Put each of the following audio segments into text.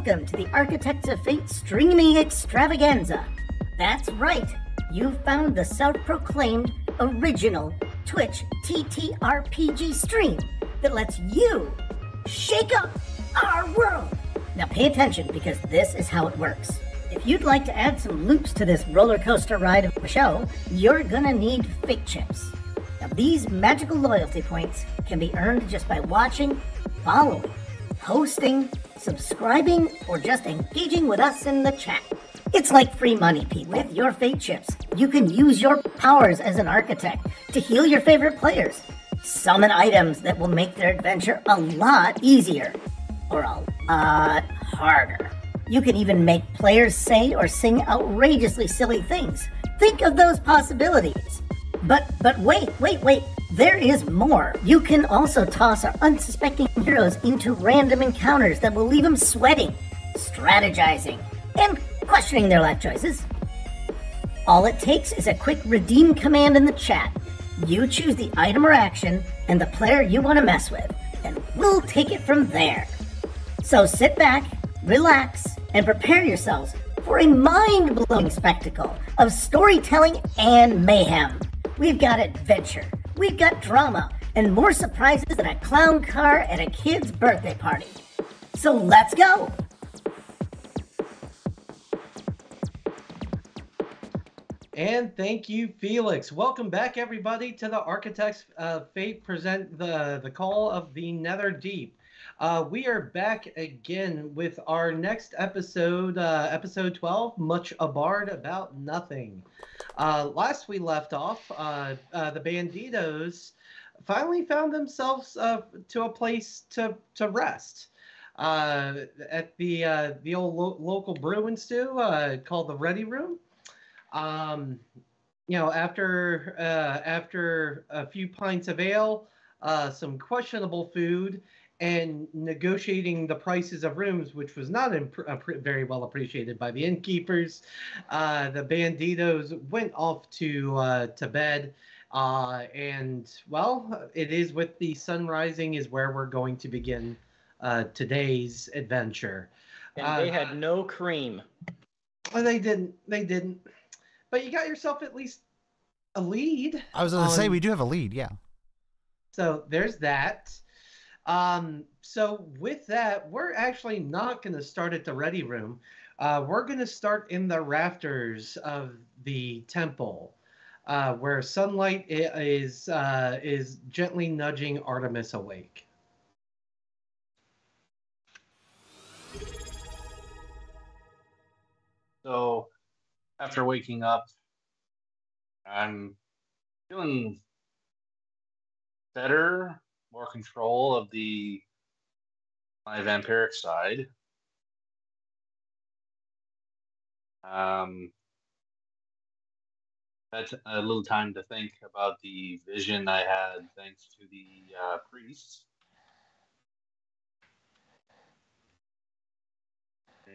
Welcome to the Architects of Fate streaming extravaganza. That's right, you've found the self-proclaimed original Twitch TTRPG stream that lets you shake up our world. Now pay attention, because this is how it works. If you'd like to add some loops to this roller coaster ride of a show, you're gonna need fate chips. Now these magical loyalty points can be earned just by watching, following, hosting, subscribing, or just engaging with us in the chat. It's like free money, people. With your fate chips, you can use your powers as an architect to heal your favorite players, summon items that will make their adventure a lot easier, or a lot harder. You can even make players say or sing outrageously silly things. Think of those possibilities. But wait, there is more. You can also toss our unsuspecting heroes into random encounters that will leave them sweating, strategizing, and questioning their life choices. All it takes is a quick redeem command in the chat. You choose the item or action and the player you want to mess with, and we'll take it from there. So sit back, relax, and prepare yourselves for a mind-blowing spectacle of storytelling and mayhem. We've got adventure, we've got drama, and more surprises than a clown car at a kid's birthday party. So let's go! And thank you, Felix. Welcome back, everybody, to the Architects of Fate present the Call of the Netherdeep. We are back again with our next episode, episode 12, Much aBard About Nothing. Last we left off, the Banditos finally found themselves to a place to rest at the old local brew and stew called the Ready Room. You know, after a few pints of ale, some questionable food, and negotiating the prices of rooms, which was not very well appreciated by the innkeepers, the Banditos went off to bed. And, well, it is with the sun rising is where we're going to begin today's adventure. And they had no cream. Well, they didn't. But you got yourself at least a lead. I was going to say, we do have a lead, yeah. So there's that. So with that, we're actually not going to start at the Ready Room. We're going to start in the rafters of the temple, where sunlight is gently nudging Artemis awake. So, after waking up, I'm feeling better, more control of my vampiric side. Had a little time to think about the vision I had thanks to the priests.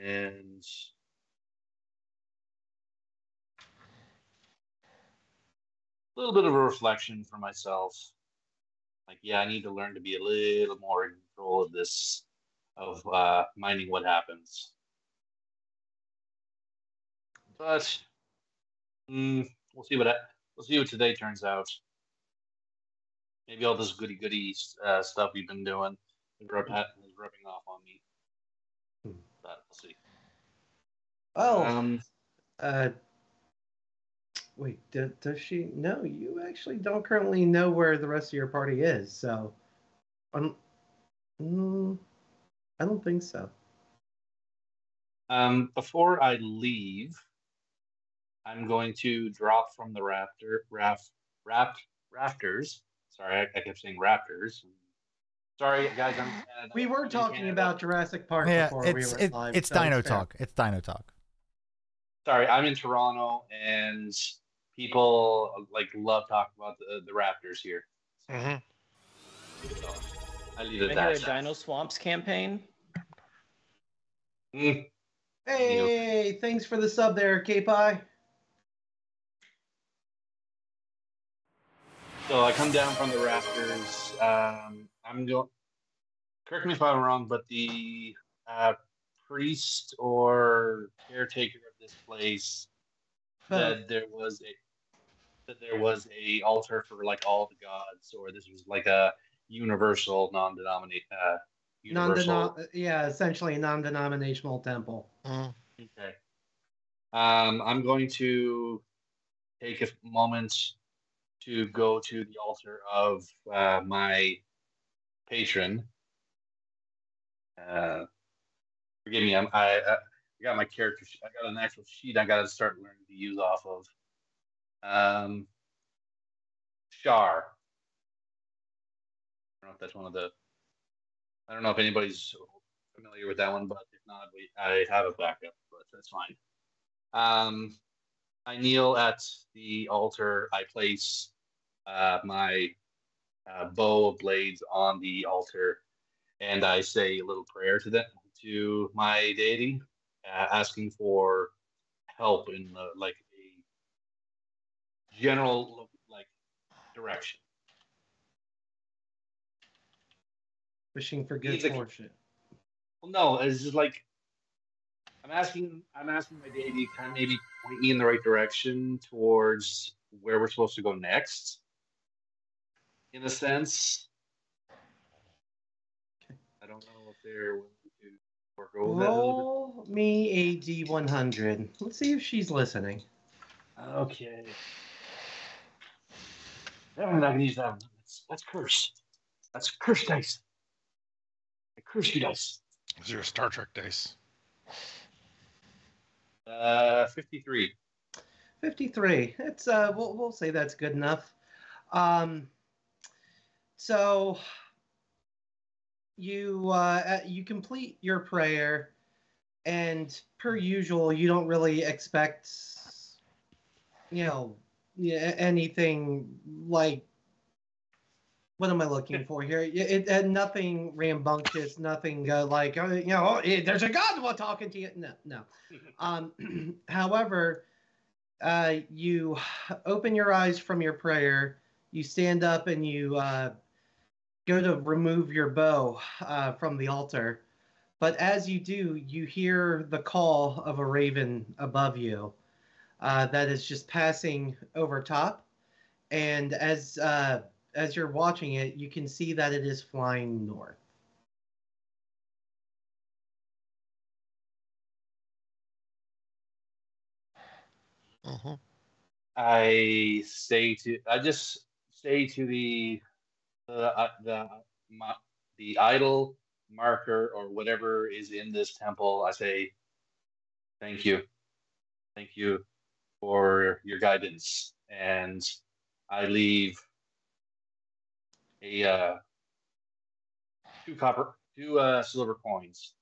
And a little bit of a reflection for myself. Like, yeah, I need to learn to be a little more in control of this, of minding what happens. But we'll see what today turns out. Maybe all this goody stuff we've been doing is rubbing off on me. But we'll see. Oh, wait, does she? No, you actually don't currently know where the rest of your party is, so I don't think so. Before I leave, I'm going to drop from the rafters. Sorry, I kept saying raptors. Sorry, guys. We were talking about Jurassic Park before we were live. It's Dino Talk. It's Dino Talk. Sorry, I'm in Toronto, and people love talking about the raptors here. Mm-hmm. So, I leave it at that. A Dino Swamps campaign. Hey, thanks for the sub there, K-Pie. So I come down from the rafters. I'm going. Correct me if I'm wrong, but the priest or caretaker of this place Both. said there was a altar for like all the gods, or this was like a universal universal. Yeah, essentially a non-denominational temple. Okay. I'm going to take a moment to go to the altar of my patron. Forgive me, I got my character. I got an actual sheet I got to start learning to use off of. Shar. I don't know if that's one of the. I don't know if anybody's familiar with that one, but if not, I have a backup, but that's fine. I kneel at the altar. I place my bow of blades on the altar, and I say a little prayer to my deity, asking for help in like a general like direction. Wishing for good fortune. Well, no, it's just like I'm asking my deity to kind of maybe point me in the right direction towards where we're supposed to go next. In a sense, I don't know if they're willing to forego that. Roll me a D100. Let's see if she's listening. Okay. I'm not gonna use that one. That's curse. That's curse dice. I curse you dice. Those are your Star Trek dice. 53. 53. It's we'll say that's good enough. So you complete your prayer, and per usual, you don't really expect, anything like. What am I looking for here? It had nothing rambunctious, nothing like, there's a god while talking to you. No. However, you open your eyes from your prayer, you stand up, and you go to remove your bow from the altar. But as you do, you hear the call of a raven above you that is just passing over top. And as you're watching it, you can see that it is flying north. Mm-hmm. I just say to the idol marker or whatever is in this temple. I say, thank you for your guidance, and I leave a two silver coins.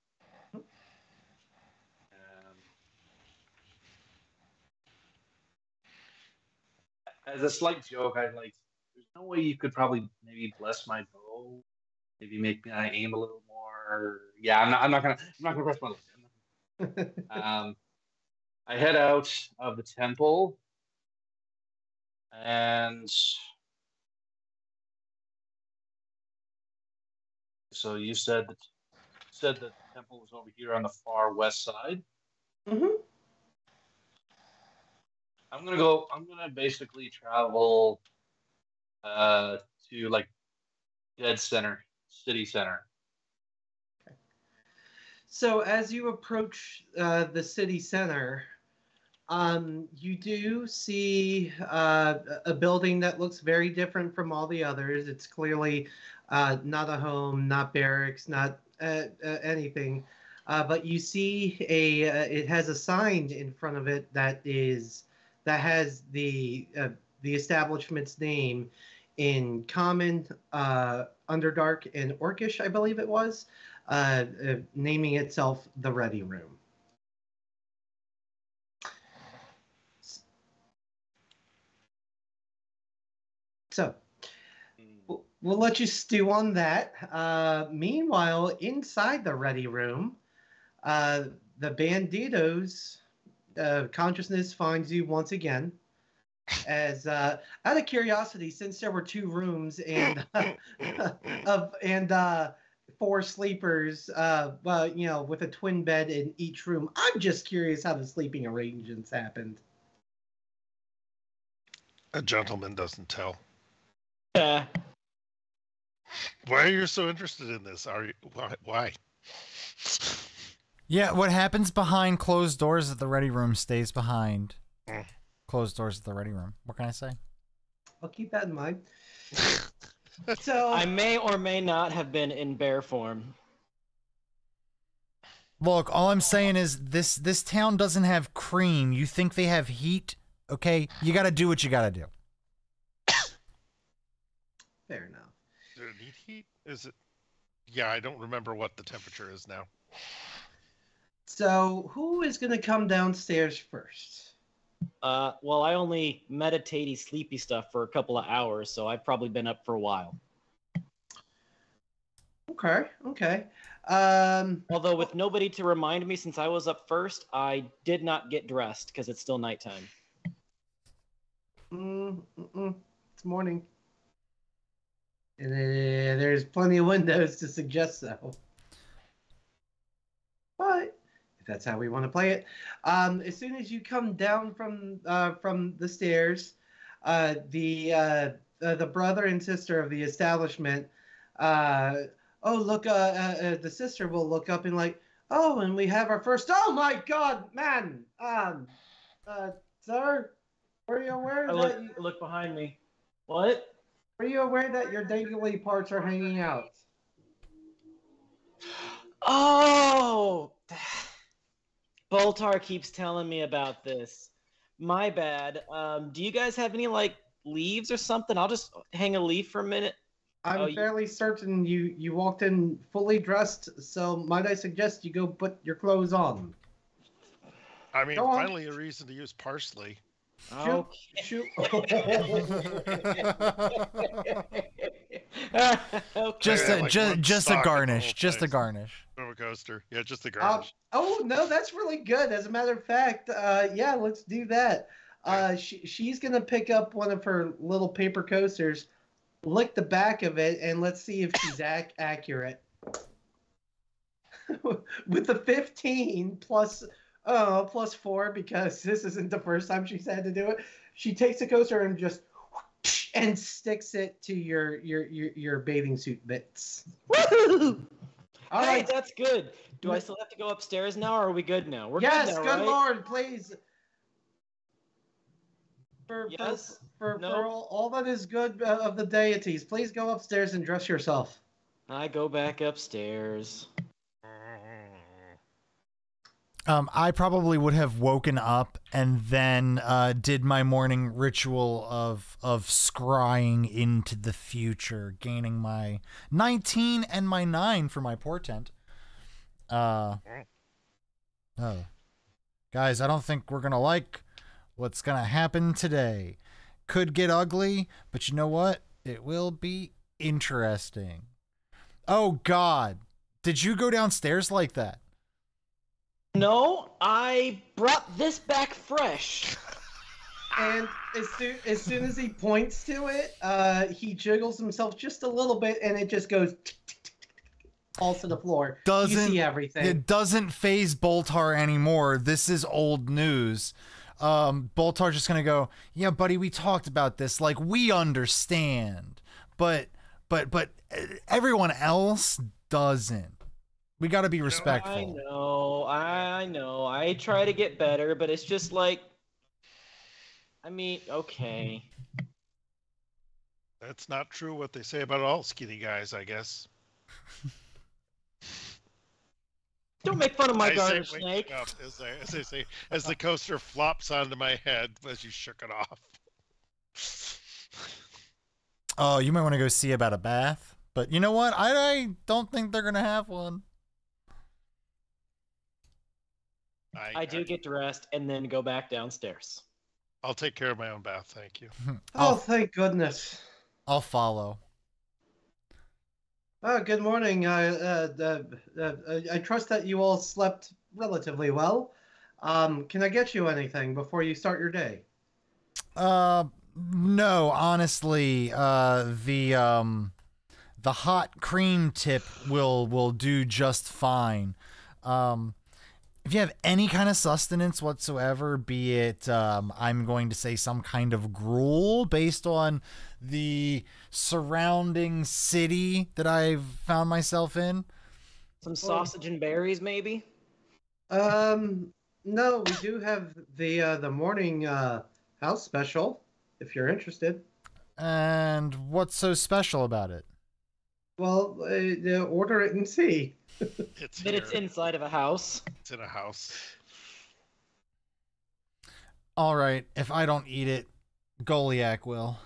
As a slight joke, I like. There's no way you could probably maybe bless my bow, maybe make me aim a little more. Yeah, I'm not gonna press my luck. I head out of the temple, and so you said the temple was over here on the far west side. Mm-hmm. I'm gonna basically travel to like city center. Okay. So as you approach the city center, you do see a building that looks very different from all the others. It's clearly not a home, not barracks, not anything. But you see it has a sign in front of it that has the establishment's name in Common, Underdark, and Orcish, I believe it was, naming itself the Ready Room. So we'll let you stew on that. Meanwhile, inside the Ready Room, the Banditos consciousness finds you once again. As out of curiosity, since there were two rooms and 4 sleepers, with a twin bed in each room. I'm just curious how the sleeping arrangements happened. A gentleman doesn't tell. Yeah. Why are you so interested in this? Are you why? Yeah, what happens behind closed doors at the ready room stays behind closed doors at the ready room. What can I say? I'll keep that in mind. So I may or may not have been in bear form. Look, all I'm saying is this town doesn't have cream. You think they have heat? Okay, you got to do what you got to do. fair enough. Does it need heat? Is it? Yeah, I don't remember what the temperature is now. So who is going to come downstairs first? Well, I only meditate sleepy stuff for a couple of hours, so I've probably been up for a while. Okay. Although with nobody to remind me since I was up first, I did not get dressed because it's still nighttime. It's morning. And there's plenty of windows to suggest so. But if that's how we want to play it, as soon as you come down from the stairs, the brother and sister of the establishment, the sister will look up and like, oh, and we have our first. Oh my God, man, sir, were you aware Look behind me. What? Were you aware that your dangly parts are hanging out? Oh! Boltar keeps telling me about this. My bad. Do you guys have any, leaves or something? I'll just hang a leaf for a minute. I'm fairly certain you walked in fully dressed, so might I suggest you go put your clothes on? I mean, finally a reason to use parsley. Shoot. Just a garnish. Just a garnish. Roller coaster. Yeah, just a garnish. No, that's really good. As a matter of fact, let's do that. She's gonna pick up one of her little paper coasters, lick the back of it, and let's see if she's accurate. With the 15 plus 4, because this isn't the first time she's had to do it. She takes the coaster and just and sticks it to your bathing suit bits. Woo! All hey, right, that's good. Do I still have to go upstairs now, or are we good now? We're yes, good now, good right? Lord, please. For No. all that is good of the deities, please go upstairs and dress yourself. I go back upstairs. I probably would have woken up and then did my morning ritual of scrying into the future, gaining my 19 and my 9 for my portent. Guys, I don't think we're gonna like what's gonna happen today. Could get ugly, but you know what? It will be interesting. Oh God, did you go downstairs like that? No, I brought this back fresh. And as soon as he points to it, he jiggles himself just a little bit, and it just goes falls to the floor. You see everything. It doesn't phase Boltar anymore. This is old news. Boltar's just gonna go, yeah, buddy, we talked about this. Like, we understand, but everyone else doesn't. We got to be respectful. I know. I try to get better, but it's just like, okay. That's not true what they say about all skinny guys, I guess. Don't make fun of my garter snake. Up, as the coaster flops onto my head as you shook it off. Oh, you might want to go see about a bath. But you know what? I don't think they're going to have one. I do get dressed and then go back downstairs. I'll take care of my own bath, thank you. Thank goodness. I'll follow. Good morning. I trust that you all slept relatively well. Can I get you anything before you start your day? No, honestly, the the hot cream tip will do just fine. If you have any kind of sustenance whatsoever, be it I'm going to say some kind of gruel based on the surrounding city that I've found myself in. Some sausage and berries, maybe? No, we do have the morning house special, if you're interested. And what's so special about it? Well, order it and see. It's But it's here. inside of a house. It's in a house. All right, if I don't eat it, Goliath will.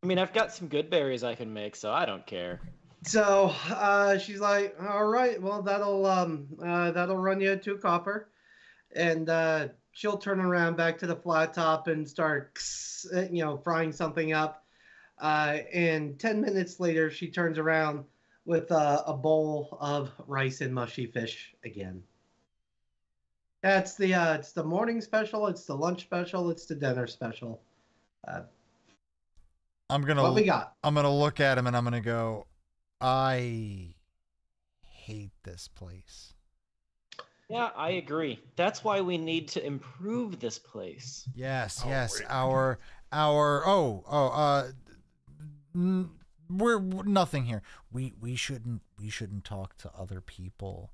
I mean, I've got some good berries I can make, so I don't care. So she's like, all right, well that'll run you 2 copper, and she'll turn around back to the flat top and start, frying something up. And 10 minutes later, she turns around with a bowl of rice and mushy fish again. That's it's the morning special, it's the lunch special, it's the dinner special. What we got? I'm gonna look at him and I'm gonna go, I hate this place. Yeah, I agree. That's why we need to improve this place. Yes, Oh, yes. wait. We're nothing here. We shouldn't talk to other people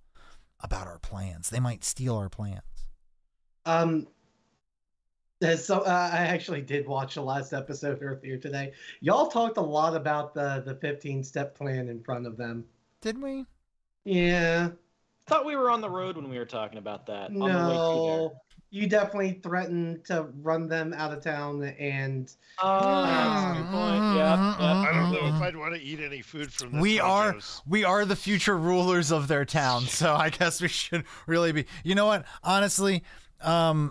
about our plans. They might steal our plans. So I actually did watch the last episode earlier today. Y'all talked a lot about the 15-step plan in front of them. Did we? Yeah. Thought we were on the road when we were talking about that. On the way through No. You definitely threatened to run them out of town, and there. That's a good point. Yep. I don't know if I'd want to eat any food from this. We are Banditos. the future rulers of their town, so I guess we should really be. You know what? Honestly, I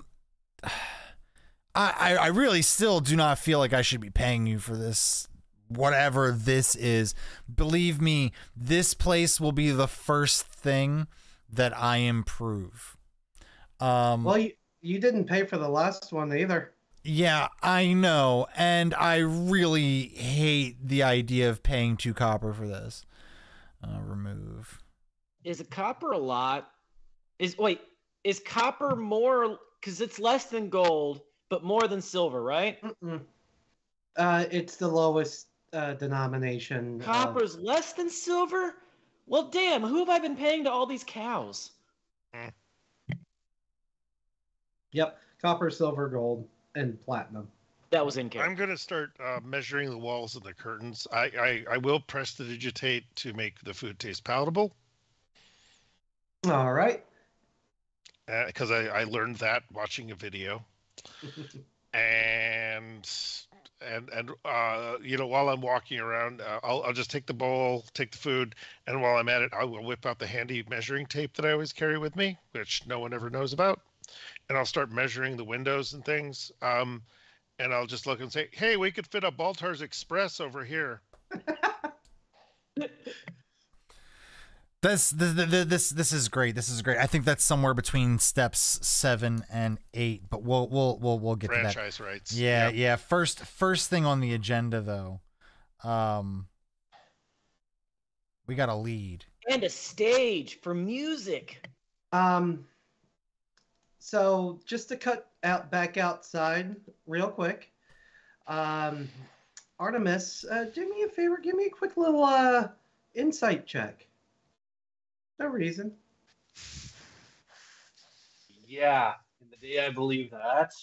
really still do not feel like I should be paying you for this, whatever this is. Believe me, this place will be the first thing that I improve. well, you didn't pay for the last one either. Yeah, I know, and I really hate the idea of paying 2 copper for this. Remove. Is a copper a lot? Is copper more? Because it's less than gold, but more than silver, right? Mm-mm. It's the lowest denomination. Copper's less than silver? Well, damn, who have I been paying to all these cows? Yep, copper, silver, gold, and platinum. That was in character. I'm going to start measuring the walls and the curtains. I will prestidigitate to make the food taste palatable. All right. Because I learned that watching a video. and while I'm walking around, I'll just take the bowl, take the food, and while I'm at it, I will whip out the handy measuring tape that I always carry with me, which no one ever knows about, and I'll start measuring the windows and things. And I'll just look and say, "Hey, we could fit a Baltar's Express over here." This is great. This is great. I think that's somewhere between steps 7 and 8, but we'll get to that. Franchise rights. Yeah, Yep. yeah. First thing on the agenda though, we got a lead. And a stage for music. So just to cut back outside real quick, Artemis, do me a favor, give me a quick little insight check. No reason. Yeah, in the day I believe that.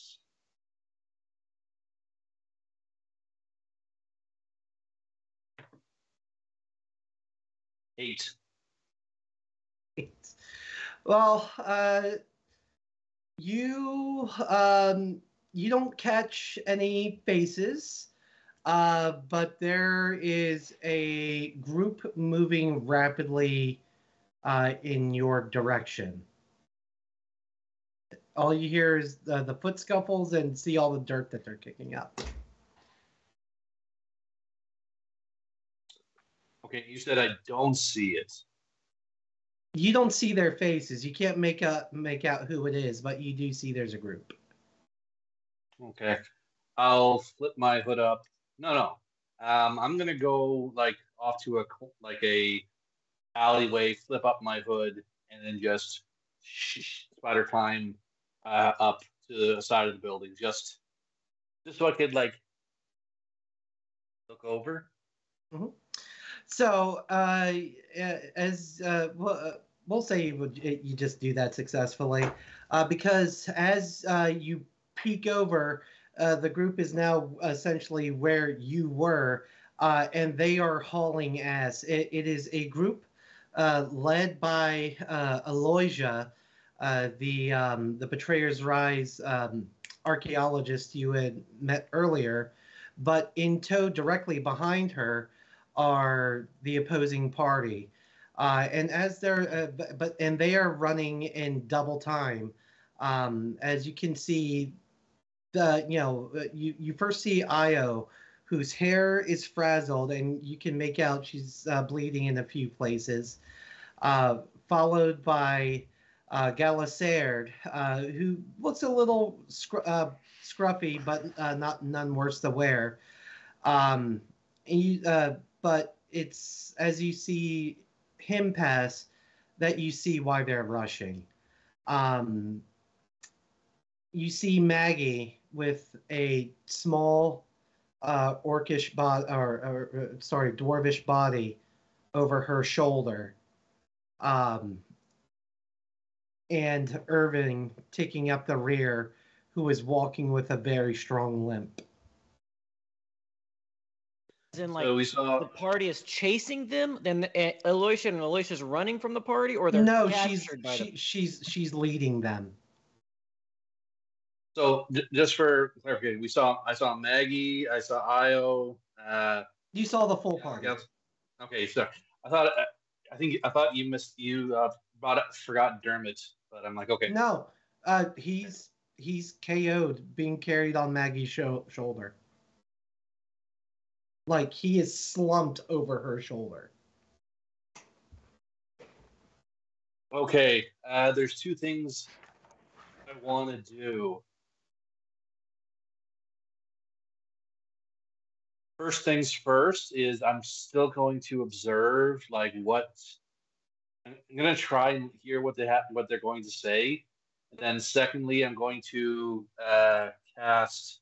Eight. Well, you don't catch any faces, but there is a group moving rapidly in your direction. All you hear is the foot scuffles and see all the dirt that they're kicking up. Okay, you said I don't see it. You don't see their faces. You can't make out who it is, but you do see there's a group. Okay. I'll flip my hood up. No. I'm gonna go like off to a alleyway, flip up my hood, and then just spider climb up to the side of the building, just so I could like look over. Mhm. So, as we'll say you just do that successfully, because as you peek over, the group is now essentially where you were, and they are hauling ass. It is a group led by Aloysia, the Betrayer's Rise archaeologist you had met earlier, but in tow directly behind her are the opposing party, and as they're and they are running in double time. As you can see, you first see Io, whose hair is frazzled, and you can make out she's bleeding in a few places. Followed by Galassaird, who looks a little scruffy, but none worse to wear. Um, but it's as you see him pass that you see why they're rushing. Um, you see Maggie with a small orcish body, or sorry, dwarvish body over her shoulder. And Irving taking up the rear, who is walking with a very strong limp. As in, like, So we saw. the party is chasing them, then Aloysia and Aloysia's running from the party, or they're No, captured by the... she's leading them. So just for clarification, I saw Maggie, I saw Io. You saw the full party. Okay, so I thought you forgot Dermot, but I'm like, okay. No, he's KO'd, being carried on Maggie's shoulder. Like he is slumped over her shoulder. Okay, there's two things I want to do. First things first is I'm still going to observe like what I'm going to try and hear what they're going to say. And then secondly, I'm going to cast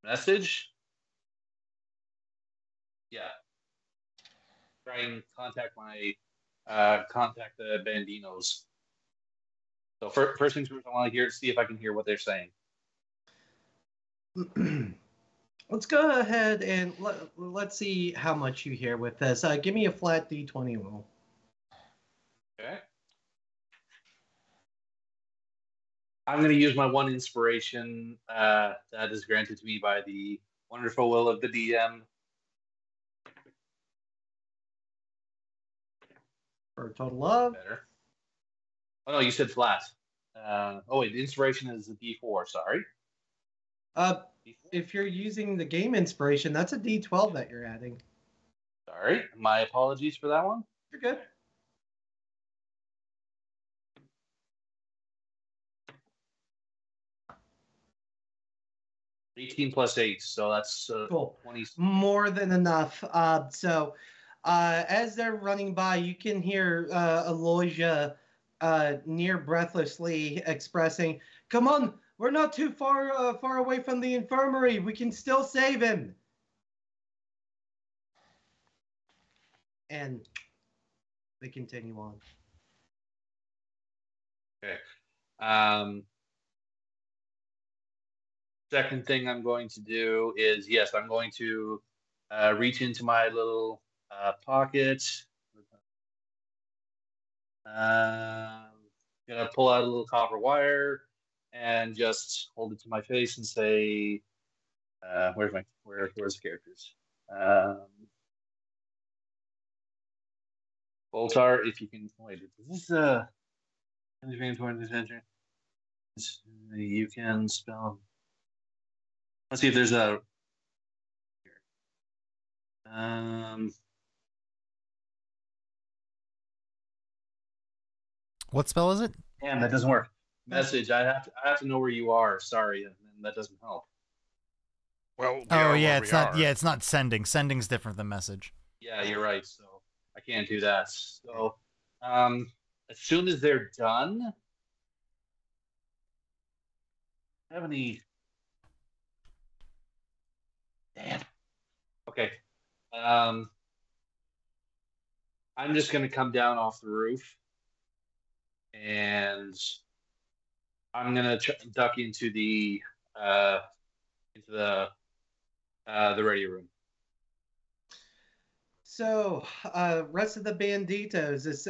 message. Yeah. Try and contact the Banditos. So first things first, I want to see if I can hear what they're saying. Let's go ahead and let's see how much you hear with this. Give me a flat D20 roll. Okay. I'm going to use my one inspiration that is granted to me by the wonderful will of the DM. For a total of? Better. Oh, no, you said flat. Wait, the inspiration is a D4, sorry. D4? If you're using the game inspiration, that's a D12 that you're adding. Sorry, my apologies for that one. You're good. $18 plus 8, so that's cool. 20. More than enough. So as they're running by, you can hear Aloysia near breathlessly expressing, "Come on, we're not too far away from the infirmary. We can still save him." And they continue on. Okay. Second thing I'm going to do is, yes, I'm going to reach into my little pocket. Gonna pull out a little copper wire and just hold it to my face and say, where's the characters? Boltar, if you can wait, is this you can spell. Let's see if there's a What spell is it? damn, that doesn't work. Message. I have to know where you are. Sorry, and that doesn't help. Well, we Oh are yeah, where it's we not. are. Yeah, it's not sending. Sending's different than message. Yeah, you're right. So I can't do that. So as soon as they're done, have any? Damn. Okay. I'm just gonna come down off the roof, and I'm gonna duck into the uh, into the ready room. So, rest of the Banditos is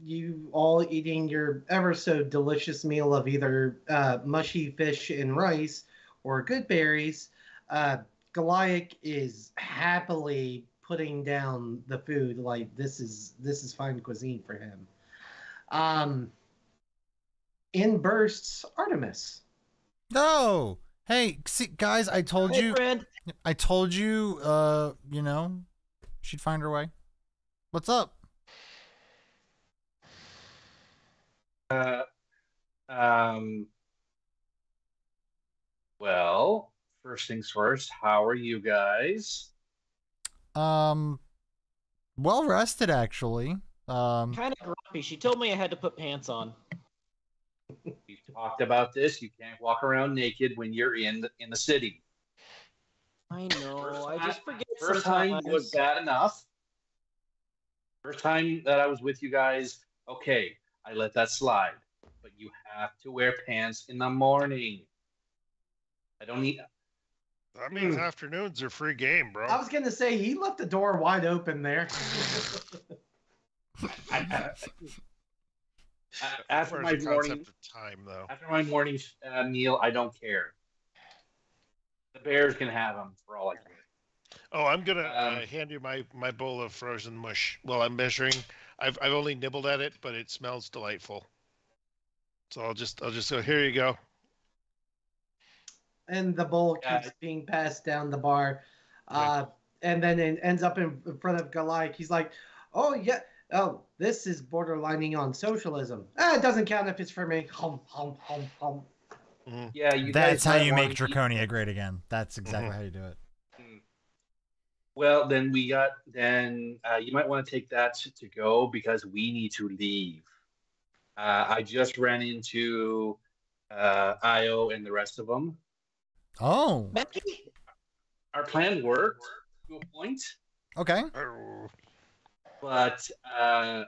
you all eating your ever so delicious meal of either mushy fish and rice or good berries. Goliath is happily putting down the food like this is fine cuisine for him. In bursts Artemis. No. Hey, see, guys, I told Hey, you. friend. I told you. You know, she'd find her way. What's up? Um, well, first things first, how are you guys? Well rested actually. Kind of grumpy. She told me I had to put pants on. We've talked about this. You can't walk around naked when you're in the city. I know. I just forget First time sometimes. was bad enough. First time that I was with you guys, okay, I let that slide. But you have to wear pants in the morning. I don't need. That means afternoons are free game, bro. I was gonna say he left the door wide open there. After my As far as morning, concept of time, though. after my morning meal, I don't care. The bears can have them for all I care. Oh, I'm gonna hand you my bowl of frozen mush while I'm measuring. I've only nibbled at it, but it smells delightful. So I'll just go. Here you go. And the bowl keeps being passed down the bar. And then it ends up in front of Goliath. He's like, oh, yeah. Oh, this is borderlining on socialism. It doesn't count if it's for me. Hum, hum, hum, hum. Mm-hmm. Yeah, you That's guys how might you make wanna eat- Draconia great again. That's exactly how you do it. Well, then you might want to take that to go because we need to leave. I just ran into Io and the rest of them. Oh, Becky? Our plan worked to a point, okay. Oh, but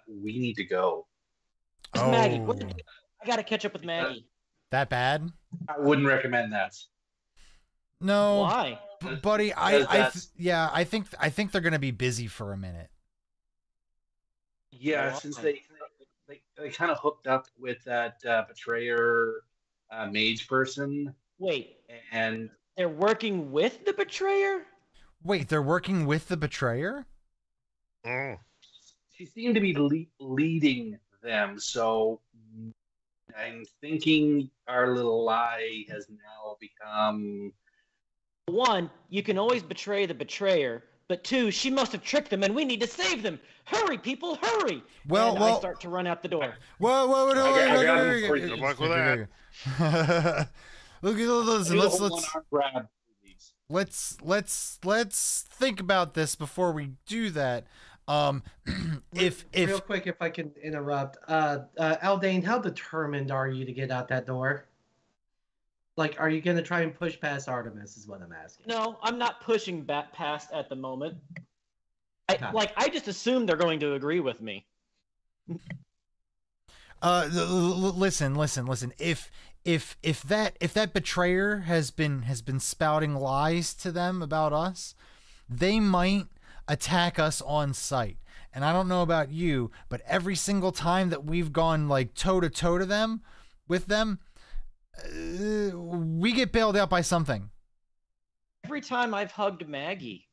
we need to go. Maggie. Oh, I gotta catch up with Maggie. that bad? I wouldn't recommend that. No, Why? buddy. Because that's- I think they're gonna be busy for a minute. Yeah, Why? since they kind of hooked up with that betrayer mage person, Wait, and they're working with the betrayer? Wait, they're working with the betrayer? mm. she seemed to be leading them. So I'm thinking our little lie has now become. One, you can always betray the betrayer, but two, she must have tricked them and we need to save them. Hurry, people, hurry! Well, and I start to run out the door. Whoa, no, I got him for you. Good luck with that. Listen, Do the whole one-arm grab, please. let's think about this before we do that. If Real quick, if I can interrupt, Aldane, how determined are you to get out that door? Like, are you gonna try and push past Artemis? Is what I'm asking. No, I'm not pushing back past at the moment. Okay. I just assume they're going to agree with me. listen. If that betrayer has been spouting lies to them about us, they might attack us on sight. And I don't know about you, but every single time that we've gone like toe to toe to them, with them, we get bailed out by something. Every time I've hugged Maggie.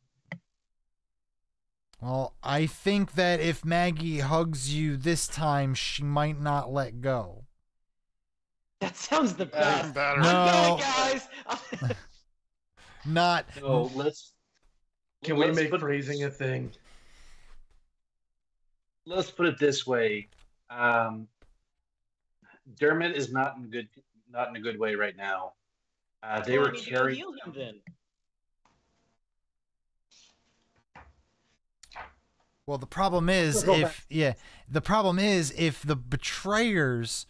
Well, I think that if Maggie hugs you this time, she might not let go. That sounds the best. Even better. No. I'm going, guys. Not. So Can we let's make put- phrasing a thing? Let's put it this way. Dermot is not in a good way right now. They What were do I need to go carrying. heal him then? Well, the problem is if the betrayers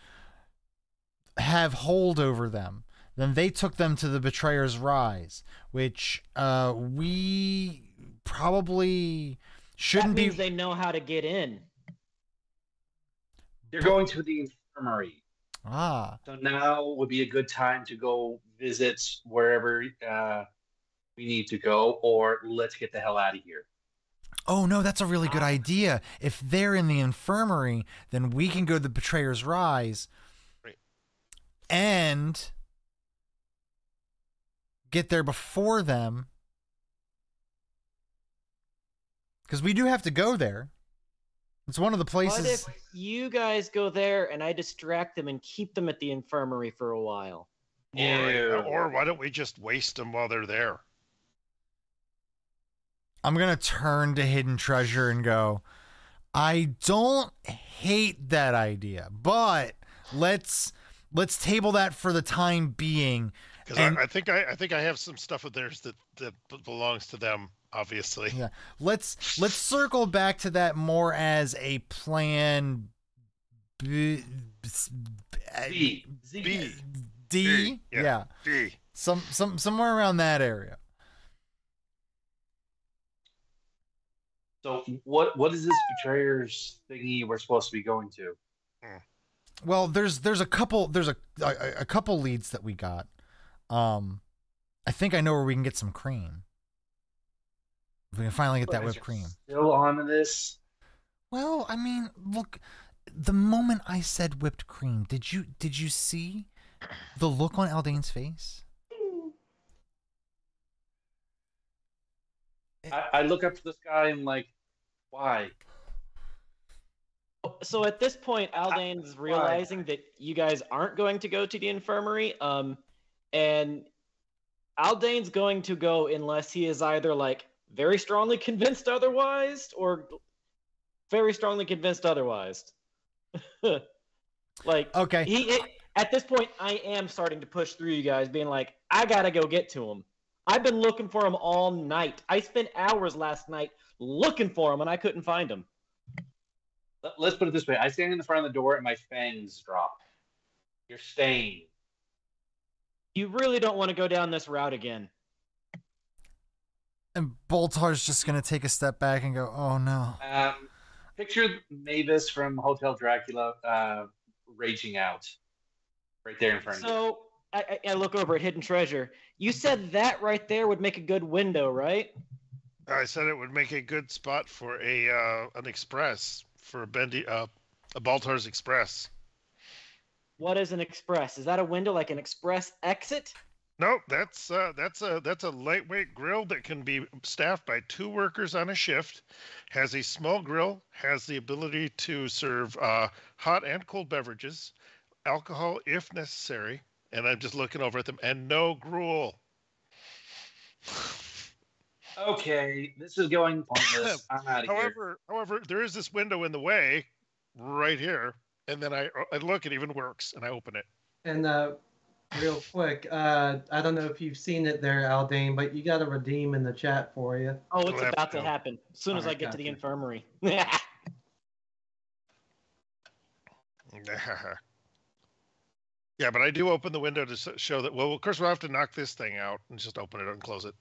have hold over them, then they took them to the Betrayer's Rise, which we probably shouldn't That means be. they know how to get in. They're going to the infirmary. Ah, So now would be a good time to go visit wherever we need to go, or let's get the hell out of here. oh no, that's a really good idea. If they're in the infirmary, then we can go to the Betrayer's Rise, Right. and get there before them, because we do have to go there. It's one of the places. What if you guys go there and I distract them and keep them at the infirmary for a while? Or why don't we just waste them while they're there? I'm gonna turn to Hidden Treasure and go, I don't hate that idea, but let's table that for the time being. Because I think I have some stuff of theirs that belongs to them, obviously. Yeah, let's circle back to that more as a plan B, B. D. Yeah. B. Somewhere around that area. So what is this betrayer's thingy we're supposed to be going to? Well, there's a couple leads that we got. I think I know where we can get some cream. We can finally get that whipped cream. Still on this? Well, I mean, look, the moment I said whipped cream, did you see the look on Aldane's face? I look up to the sky and like, why? So at this point, Aldane's realizing that you guys aren't going to go to the infirmary, and Aldane's going to go unless he is either like very strongly convinced otherwise or very strongly convinced otherwise. Like, okay. At this point, I am starting to push through you guys, being like, I gotta go get to him. I've been looking for him all night. I spent hours last night looking for him, and I couldn't find him. Let's put it this way. I stand in the front of the door and my fangs drop. You're staying. You really don't want to go down this route again. And Boltar's just going to take a step back and go, oh no. Picture Mavis from Hotel Dracula raging out. Right there in front of you. So I look over at Hidden Treasure. You said that right there would make a good window, right? I said it would make a good spot for an express, for a Baltar's Express. What is an express? Is that a window like an express exit? No, that's a lightweight grill that can be staffed by 2 workers on a shift. Has a small grill, has the ability to serve hot and cold beverages, alcohol if necessary, and I'm just looking over at them, and no gruel. Okay, this is going pointless. I'm out of here. However, there is this window in the way, right here, and then I look, it even works, and I open it. And real quick, I don't know if you've seen it there, Aldane, but you got a redeem in the chat for you. Oh, it's about to happen as soon as I get to the infirmary. Yeah, but I do open the window to show that, well, of course, we'll have to knock this thing out and just open it and close it.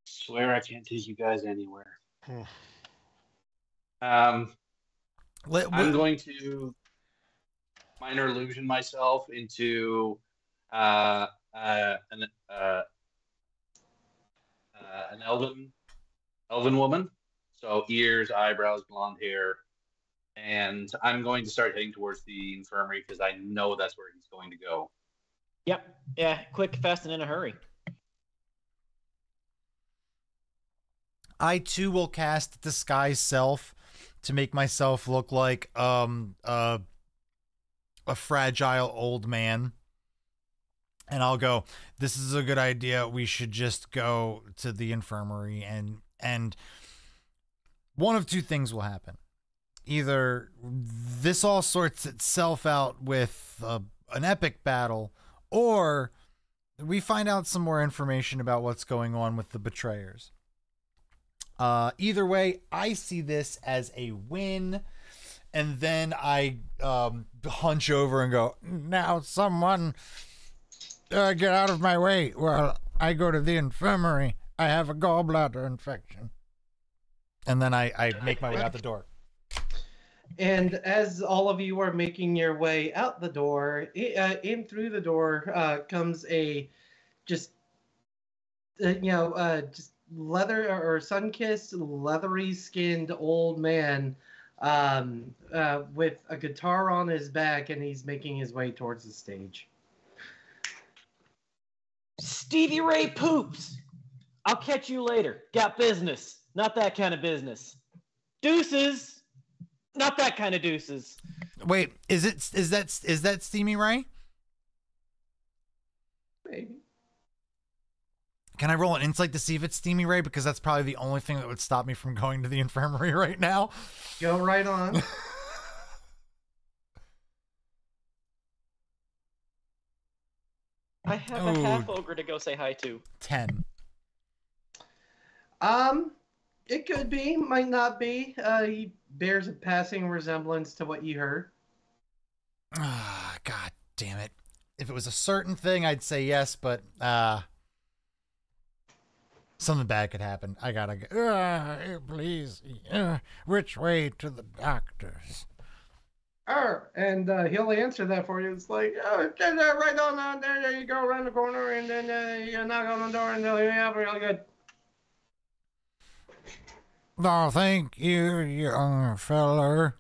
Swear I can't take you guys anywhere. I'm going to minor illusion myself into an elven woman. So ears, eyebrows, blonde hair. And I'm going to start heading towards the infirmary because I know that's where he's going to go. Yep. Yeah. Quick, fast, and in a hurry. I too will cast Disguise Self to make myself look like a fragile old man. And I'll go, this is a good idea. We should just go to the infirmary, and one of 2 things will happen. Either this all sorts itself out with an epic battle, or we find out some more information about what's going on with the betrayers. Either way, I see this as a win. And then I hunch over and go, now someone get out of my way while I go to the infirmary. I have a gallbladder infection. And then I make my way out the door. And as all of you are making your way out the door, in through the door comes a just just leather or sun-kissed, leathery-skinned old man with a guitar on his back, and he's making his way towards the stage. Stevie Ray Poops! I'll catch you later. Got business. Not that kind of business. Deuces! Not that kind of deuces. Wait, is that Steamy Ray? Maybe. Can I roll an insight to see if it's Steamy Ray? Because that's probably the only thing that would stop me from going to the infirmary right now. Go right on. I have a half ogre to go say hi to. 10. It could be, might not be. He bears a passing resemblance to what you heard. Ah, God damn it. If it was a certain thing, I'd say yes, but something bad could happen. I gotta go. Please, which way to the doctor's? And he'll answer that for you. It's like, right on there you go, around the corner, and then you knock on the door, and they'll hear you up really good. Oh, thank you, young feller.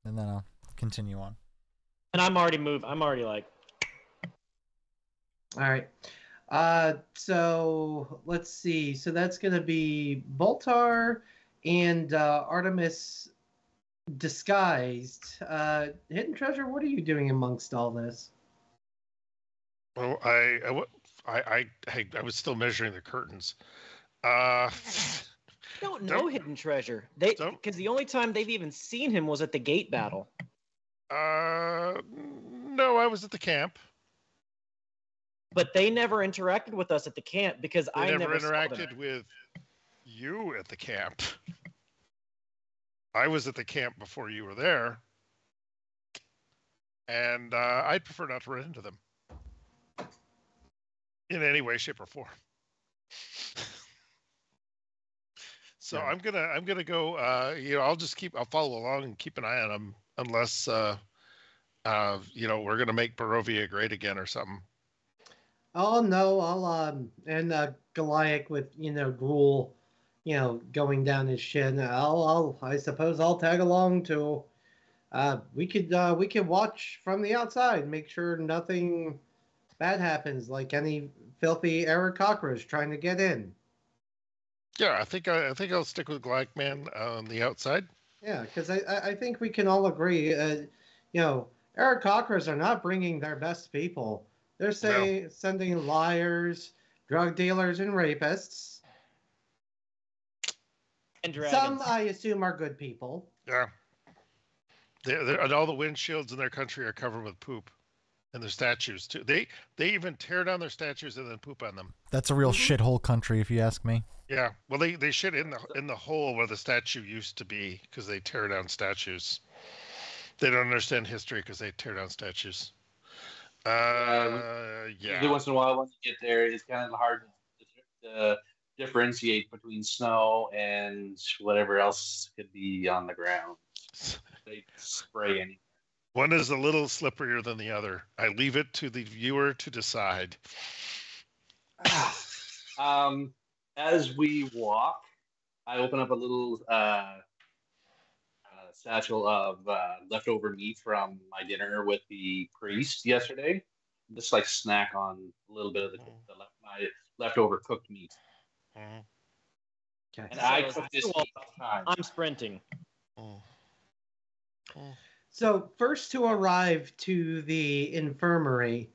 And then I'll continue on. And I'm already moved. I'm already like... All right. So let's see. So that's going to be Boltar and Artemis disguised. Hidden Treasure, what are you doing amongst all this? Well, I was still measuring the curtains. I don't know Hidden Treasure. Because the only time they've even seen him was at the gate battle. No, I was at the camp. But they never interacted with us at the camp because I never interacted with you at the camp. I was at the camp before you were there, and I'd prefer not to run into them in any way, shape, or form. So yeah. I'm gonna go. I'll follow along and keep an eye on them unless we're gonna make Barovia great again or something. Oh no, I'll and Goliath with gruel, going down his shin. I suppose I'll tag along too. We could watch from the outside, make sure nothing bad happens, like any filthy air cockroach trying to get in. Yeah, I think I'll stick with Goliath Man on the outside. Yeah, because I think we can all agree, air cockroaches are not bringing their best people. They're sending liars, drug dealers, and rapists. And dragons. Some, I assume, are good people. Yeah. And all the windshields in their country are covered with poop. And their statues, too. They even tear down their statues and then poop on them. That's a real shithole country, if you ask me. Yeah. Well, they shit in the hole where the statue used to be because they tear down statues. They don't understand history because they tear down statues. Yeah. Once in a while, once you get there, it's kind of hard to differentiate between snow and whatever else could be on the ground. They spray anything. One is a little slipperier than the other. I leave it to the viewer to decide. As we walk, I open up a little satchel of leftover meat from my dinner with the priest yesterday. Just like snack on a little bit of my leftover cooked meat. Mm-hmm. Okay. And I cook this meat time. I'm sprinting. So first to arrive to the infirmary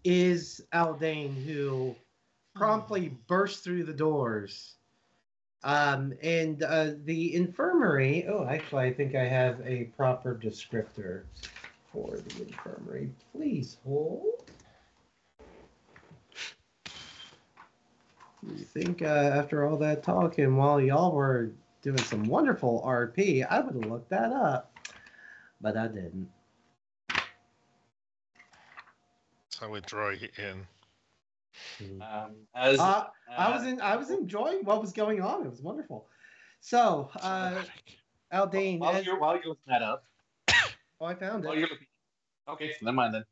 is Aldane, who promptly burst through the doors. And the infirmary... Oh, actually, I think I have a proper descriptor for the infirmary. Please hold. You think after all that talk and while y'all were doing some wonderful RP, I would have looked that up, but I didn't. That's how we draw you in. I was enjoying what was going on. It was wonderful. So, Aldane, while you're looking that up. Oh, I found it. Okay, never mind then.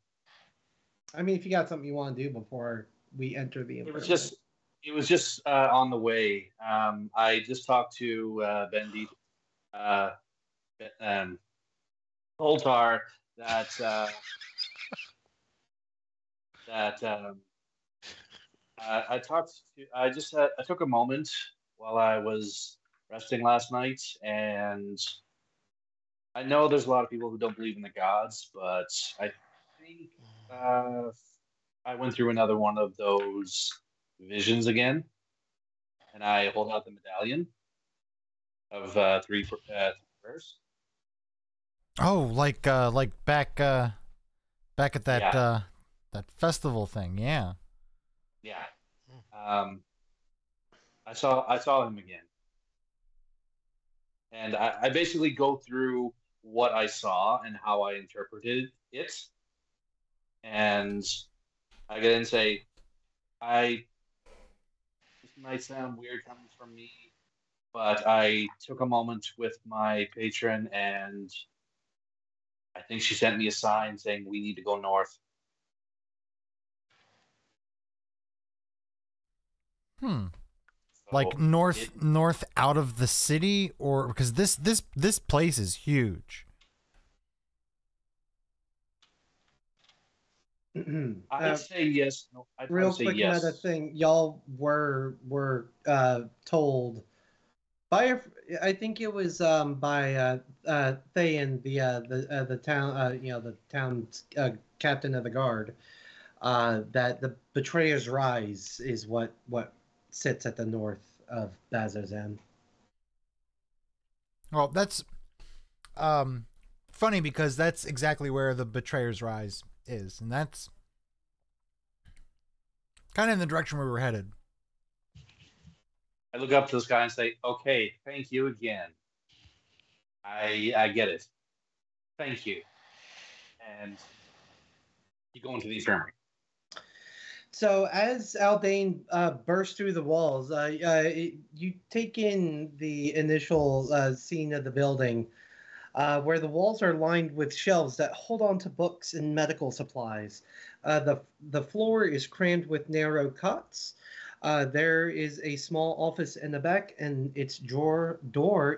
I mean, if you got something you want to do before we enter the infirmary. It was just on the way. I just talked to Banditos, Voltar, that I took a moment while I was resting last night, and I know there's a lot of people who don't believe in the gods, but I think I went through another one of those visions again, and I hold out the medallion of three prayers. Oh, like back at that that festival thing, yeah. Yeah. I saw him again, and I basically go through what I saw and how I interpreted it, and I get in and say, this might sound weird coming from me, but I took a moment with my patron, and I think she sent me a sign saying we need to go north. Like north out of the city, or because this place is huge. I'd say yes. No, I'd real say quick yes. meta thing. Y'all were told by I think it was by Thayan, the town the town captain of the guard, that the Betrayer's Rise is what sits at the north of Bazzoxan. Well, that's funny because that's exactly where the Betrayer's Rise is, and that's kind of in the direction we were headed. I look up to this guy and say, "Okay, thank you again. I get it. Thank you." And you go into the infirmary. So as Aldane bursts through the walls, you take in the initial scene of the building, where the walls are lined with shelves that hold on to books and medical supplies. The floor is crammed with narrow cots. There is a small office in the back, and its door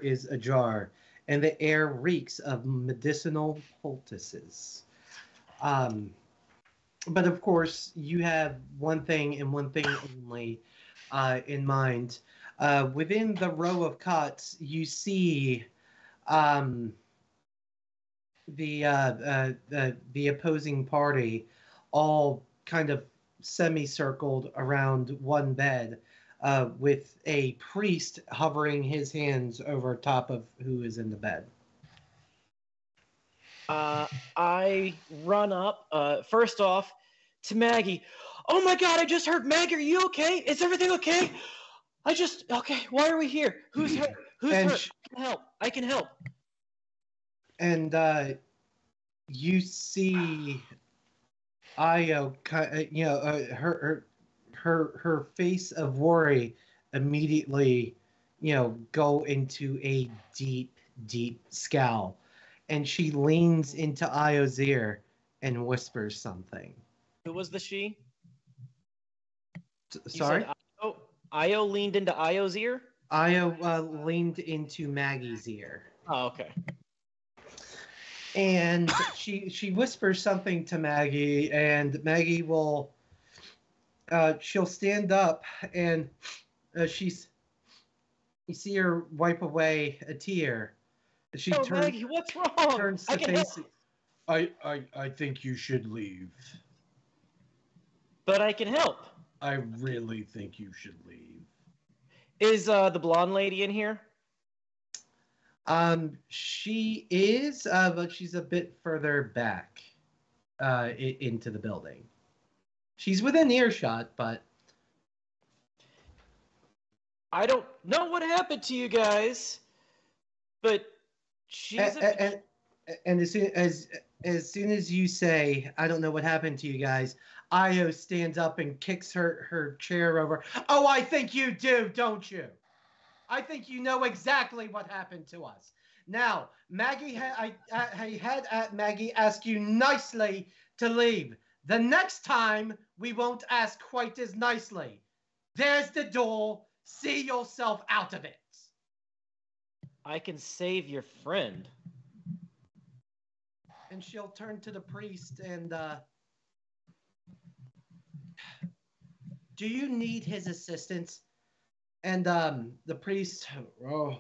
is ajar, and the air reeks of medicinal poultices. But of course, you have one thing and one thing only in mind. Within the row of cots, you see the opposing party all kind of semicircled around one bed, with a priest hovering his hands over top of who is in the bed. I run up, first off, to Maggie. Oh my god, I just heard Maggie, are you okay? Is everything okay? Okay, why are we here? Who's hurt? Who's hurt? I can help. And you see Io, her face of worry immediately, go into a deep, deep scowl. And she leans into Io's ear and whispers something. Who was the she? Sorry? Io leaned into Io's ear? Io leaned into Maggie's ear. Oh, okay. And she whispers something to Maggie, and Maggie will she'll stand up, and you see her wipe away a tear. She Maggie, what's wrong? Turns to face it. I think you should leave. But I can help. I really think you should leave. Is the blonde lady in here? She is, but she's a bit further back into the building. She's within earshot, but I don't know what happened to you guys, but she's and as soon as you say, I don't know what happened to you guys, Io stands up and kicks her chair over. Oh, I think you do, don't you? I think you know exactly what happened to us. Now, Maggie, I had Maggie ask you nicely to leave. The next time, we won't ask quite as nicely. There's the door. See yourself out of it. I can save your friend. And she'll turn to the priest and, do you need his assistance? And the priest, oh,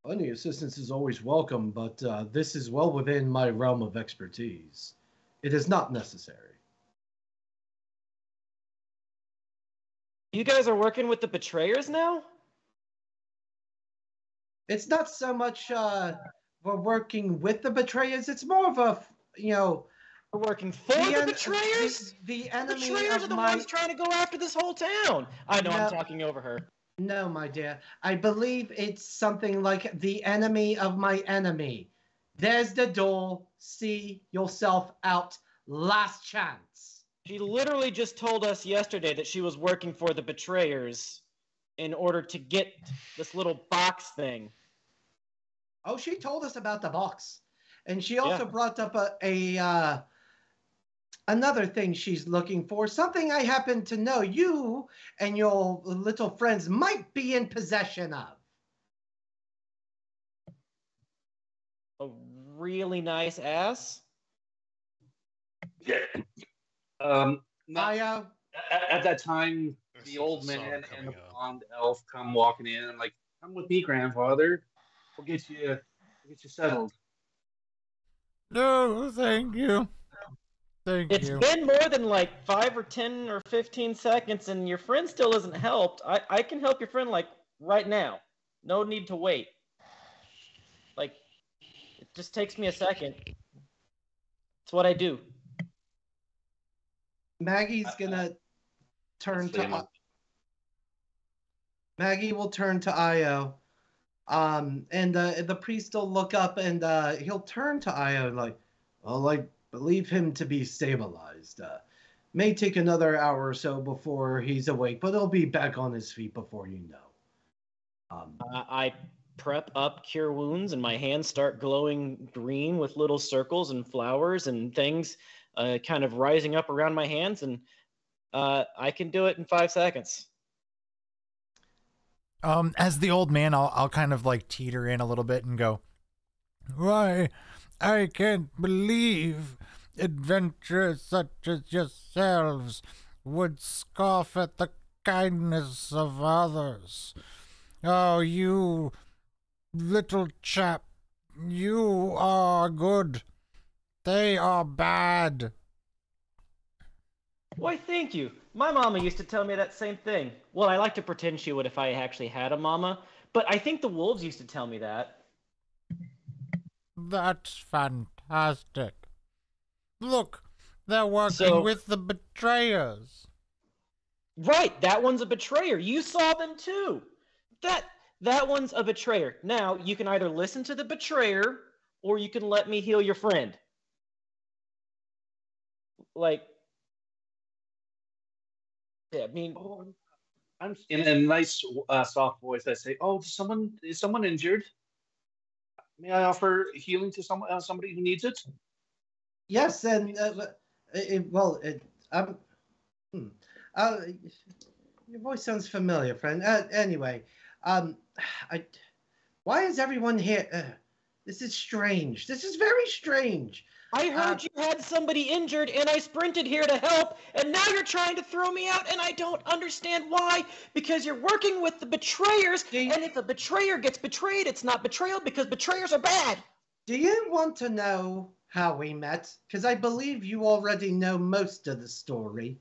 any assistance is always welcome, but this is well within my realm of expertise. It is not necessary. You guys are working with the betrayers now? It's not so much we're working with the betrayers. It's more of a, we're working for the betrayers? The enemy the betrayers of are the my... ones trying to go after this whole town. I know, I'm talking over her. No, my dear. I believe it's something like the enemy of my enemy. There's the door. See yourself out. Last chance. She literally just told us yesterday that she was working for the betrayers in order to get this little box thing. Oh, she told us about the box. And she also brought up another thing she's looking for. Something I happen to know you and your little friends might be in possession of. A really nice ass? Yeah. Maya? At that time, the old man and the blonde elf come walking in. I'm like, come with me, grandfather. We'll get you settled. No, thank you. It's been more than like 5 or 10 or 15 seconds, and your friend still isn't helped. I can help your friend like right now. No need to wait. Like, it just takes me a second. It's what I do. Maggie's gonna turn to... Maggie will turn to Io. And the priest will look up and he'll turn to Io like, well, I believe him to be stabilized. May take another hour or so before he's awake, but he'll be back on his feet before you know. I prep up cure wounds, and my hands start glowing green with little circles and flowers and things kind of rising up around my hands, and I can do it in 5 seconds. As the old man, I'll kind of like teeter in a little bit and go, why, I can't believe adventurers such as yourselves would scoff at the kindness of others. Oh, you little chap, you are good. They are bad. Why, thank you. My mama used to tell me that same thing. Well, I like to pretend she would if I actually had a mama, but I think the wolves used to tell me that. That's fantastic. Look, they're working with the betrayers. Right, that one's a betrayer. You saw them too. That one's a betrayer. Now, you can either listen to the betrayer, or you can let me heal your friend. Like, yeah, I mean, I'm in a nice, soft voice. I say, "Oh, is someone injured? May I offer healing to somebody who needs it?" Yes, and your voice sounds familiar, friend. Anyway, why is everyone here? This is strange. This is very strange. I heard you had somebody injured, and I sprinted here to help, and now you're trying to throw me out, and I don't understand why, because you're working with the betrayers, and if a betrayer gets betrayed, it's not betrayal, because betrayers are bad. Do you want to know how we met? Because I believe you already know most of the story.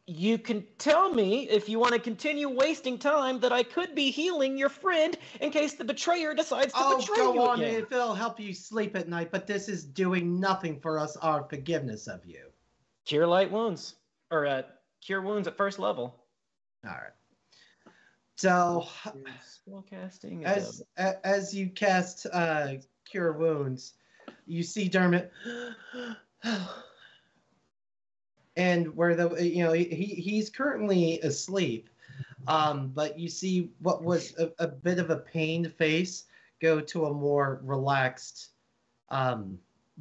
You can tell me, if you want to continue wasting time, that I could be healing your friend in case the betrayer decides to betray you again. Oh, go on, if it'll help you sleep at night, but this is doing nothing for our forgiveness of you. Cure light wounds. Or, cure wounds at first level. All right. So, Spellcasting. as you cast cure wounds, you see Dermot, and where he's currently asleep, but you see what was a bit of a pained face go to a more relaxed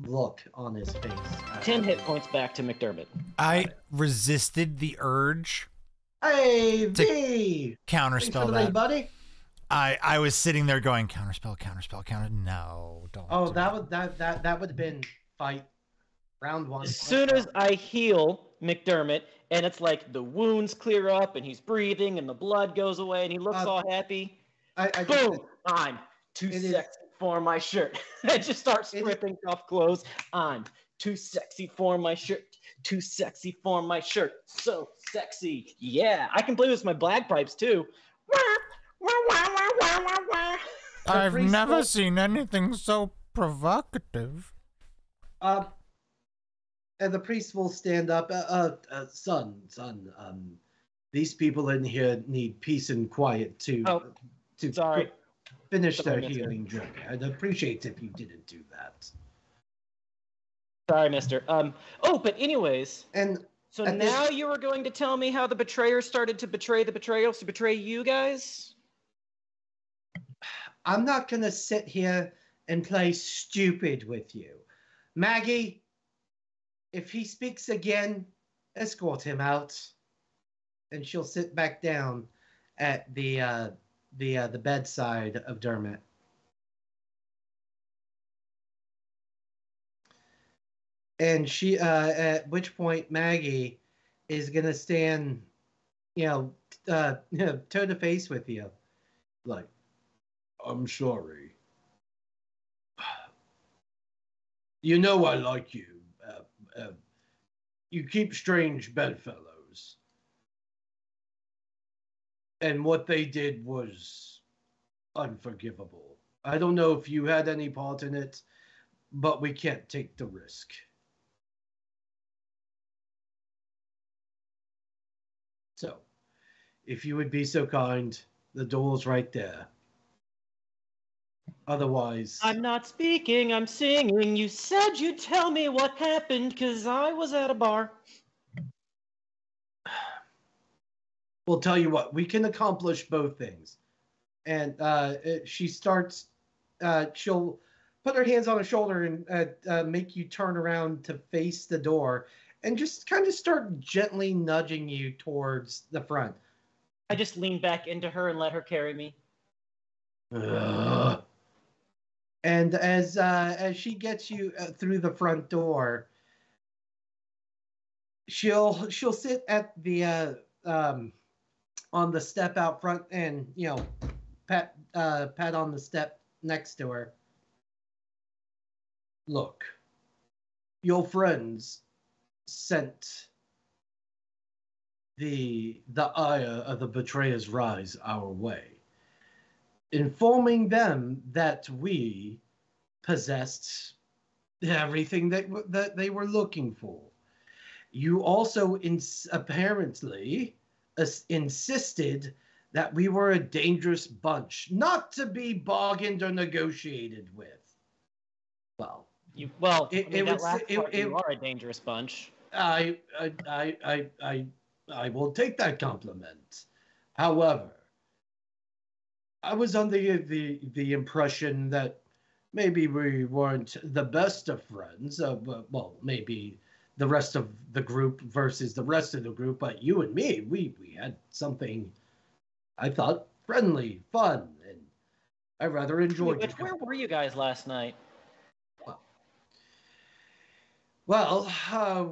look on his face. 10 hit points back to McDermott. I resisted the urge. Hey, V! Counterspell that, buddy. I was sitting there going counterspell. No, don't. Oh, that would have been fight round 1. As soon as I heal McDermott, and it's like the wounds clear up, and he's breathing, and the blood goes away, and he looks all happy. Boom! I'm too sexy for my shirt. I just start stripping off clothes. I'm too sexy for my shirt. Too sexy for my shirt. So sexy. Yeah, I can play with my bagpipes too. I've never seen anything so provocative. And the priest will stand up. Son, these people in here need peace and quiet to finish their healing journey. I'd appreciate if you didn't do that. Sorry, mister. But anyways. And so now you are going to tell me how the betrayer started to betray the betrayals to betray you guys? I'm not going to sit here and play stupid with you. Maggie, if he speaks again, escort him out. And she'll sit back down at the bedside of Dermot. And she, at which point Maggie is gonna stand, toe to face with you, like, I'm sorry. You know I like you. You keep strange bedfellows. And what they did was unforgivable. I don't know if you had any part in it, but we can't take the risk. So, if you would be so kind, the door's right there. Otherwise... I'm not speaking, I'm singing. You said you'd tell me what happened, because I was at a bar. We'll tell you what, we can accomplish both things. And she starts, she'll put her hands on her shoulder and make you turn around to face the door and just kind of start gently nudging you towards the front. I just lean back into her and let her carry me. And as she gets you through the front door, she'll sit at the on the step out front and pat on the step next to her. Look, your friends sent the ire of the betrayer's rise our way, informing them that we possessed everything that they were looking for. You also apparently insisted that we were a dangerous bunch, not to be bargained or negotiated with. Well, you are a dangerous bunch. I will take that compliment. However, I was under the impression that maybe we weren't the best of friends. Well, maybe the rest of the group versus the rest of the group, but you and me, we had something, I thought, friendly, fun, and I rather enjoyed it. Where were you guys last night? Well,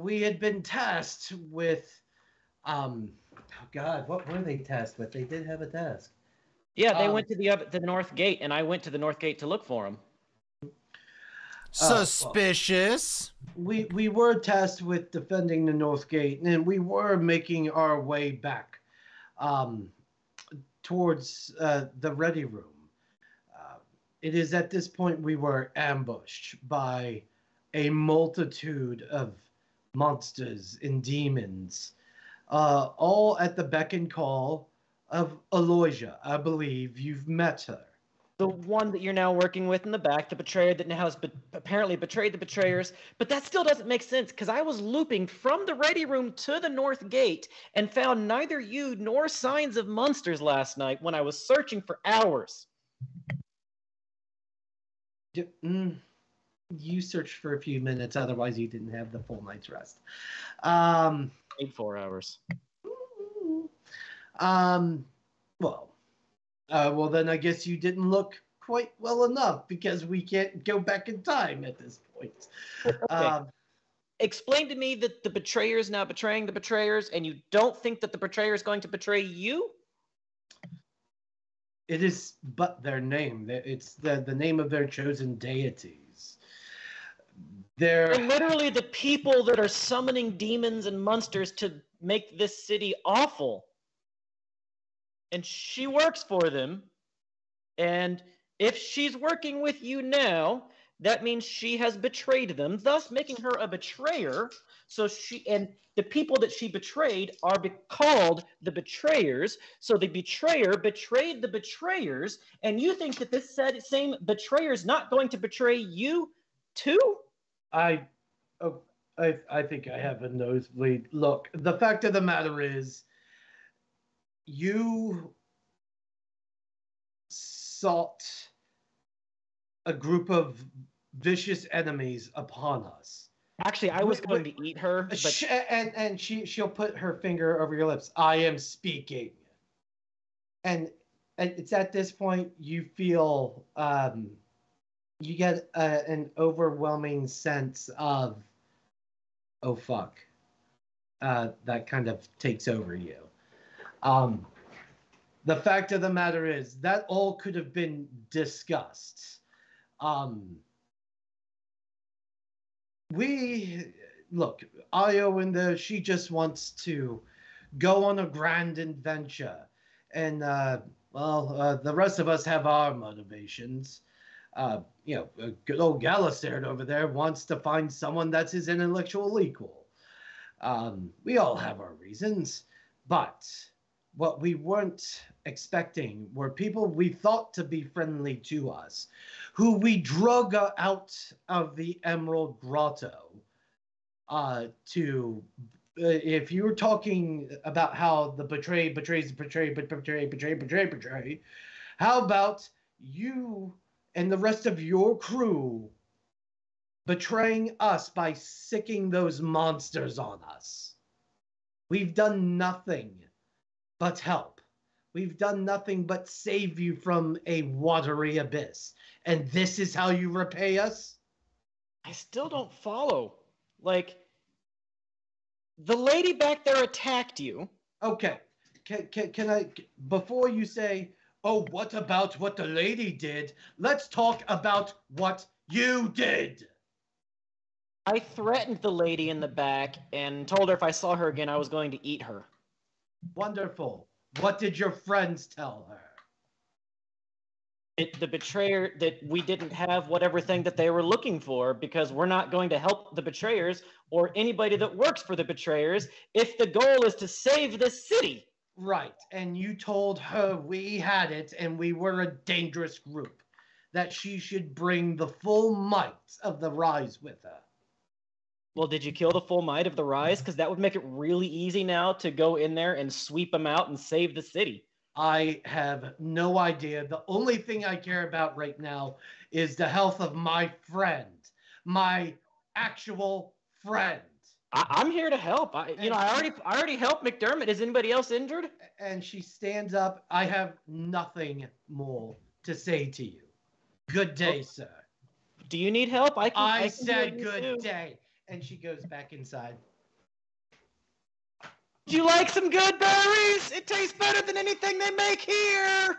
we had been tasked with, oh God, what were they tasked with? They did have a task. Yeah, they went to the north gate, and I went to the north gate to look for them. Suspicious. Well, we were tasked with defending the north gate, and we were making our way back towards the ready room. It is at this point we were ambushed by a multitude of monsters and demons. all at the beck and call of Aloysia. I believe you've met her. The one that you're now working with in the back, the betrayer that now has apparently betrayed the betrayers. But that still doesn't make sense, because I was looping from the ready room to the north gate and found neither you nor signs of monsters last night when I was searching for hours. You searched for a few minutes, otherwise you didn't have the full night's rest. 4 hours. Well, then I guess you didn't look quite well enough, because we can't go back in time at this point. Okay. Explain to me that the betrayer is now betraying the betrayers, and you don't think that the betrayer is going to betray you? It is but their name. It's the name of their chosen deities. They're literally the people that are summoning demons and monsters to make this city awful. And she works for them. And if she's working with you now, that means she has betrayed them, thus making her a betrayer. So the people that she betrayed are called the betrayers. So the betrayer betrayed the betrayers, and you think that this same betrayer is not going to betray you too? I think I have a nosebleed. Look, the fact of the matter is, you sought a group of vicious enemies upon us. Actually, I was going to eat her. But... she'll put her finger over your lips. I am speaking. And it's at this point you feel, you get an overwhelming sense of, oh fuck, that kind of takes over you. The fact of the matter is that all could have been discussed. Look, Io she just wants to go on a grand adventure, and the rest of us have our motivations. Good old Galistard over there wants to find someone that's his intellectual equal. We all have our reasons, but what we weren't expecting were people we thought to be friendly to us, who we drug out of the Emerald Grotto if you were talking about how the betray, how about you and the rest of your crew betraying us by sicking those monsters on us? We've done nothing but help. We've done nothing but save you from a watery abyss. And this is how you repay us? I still don't follow. Like, the lady back there attacked you. Okay. Can I, before you say, oh, what about what the lady did, let's talk about what you did. I threatened the lady in the back and told her if I saw her again, I was going to eat her. Wonderful. What did your friends tell her? The betrayer, that we didn't have whatever thing that they were looking for, because we're not going to help the betrayers or anybody that works for the betrayers if the goal is to save the city. Right. And you told her we had it and we were a dangerous group, that she should bring the full might of the Rise with her. Well, did you kill the full might of the Rise? Because that would make it really easy now to go in there and sweep them out and save the city. I have no idea. The only thing I care about right now is the health of my friend, my actual friend. I'm here to help. I already helped McDermott. Is anybody else injured? And she stands up. I have nothing more to say to you. Good day, sir. Do you need help? I said good day. And she goes back inside. Would you like some good berries? It tastes better than anything they make here.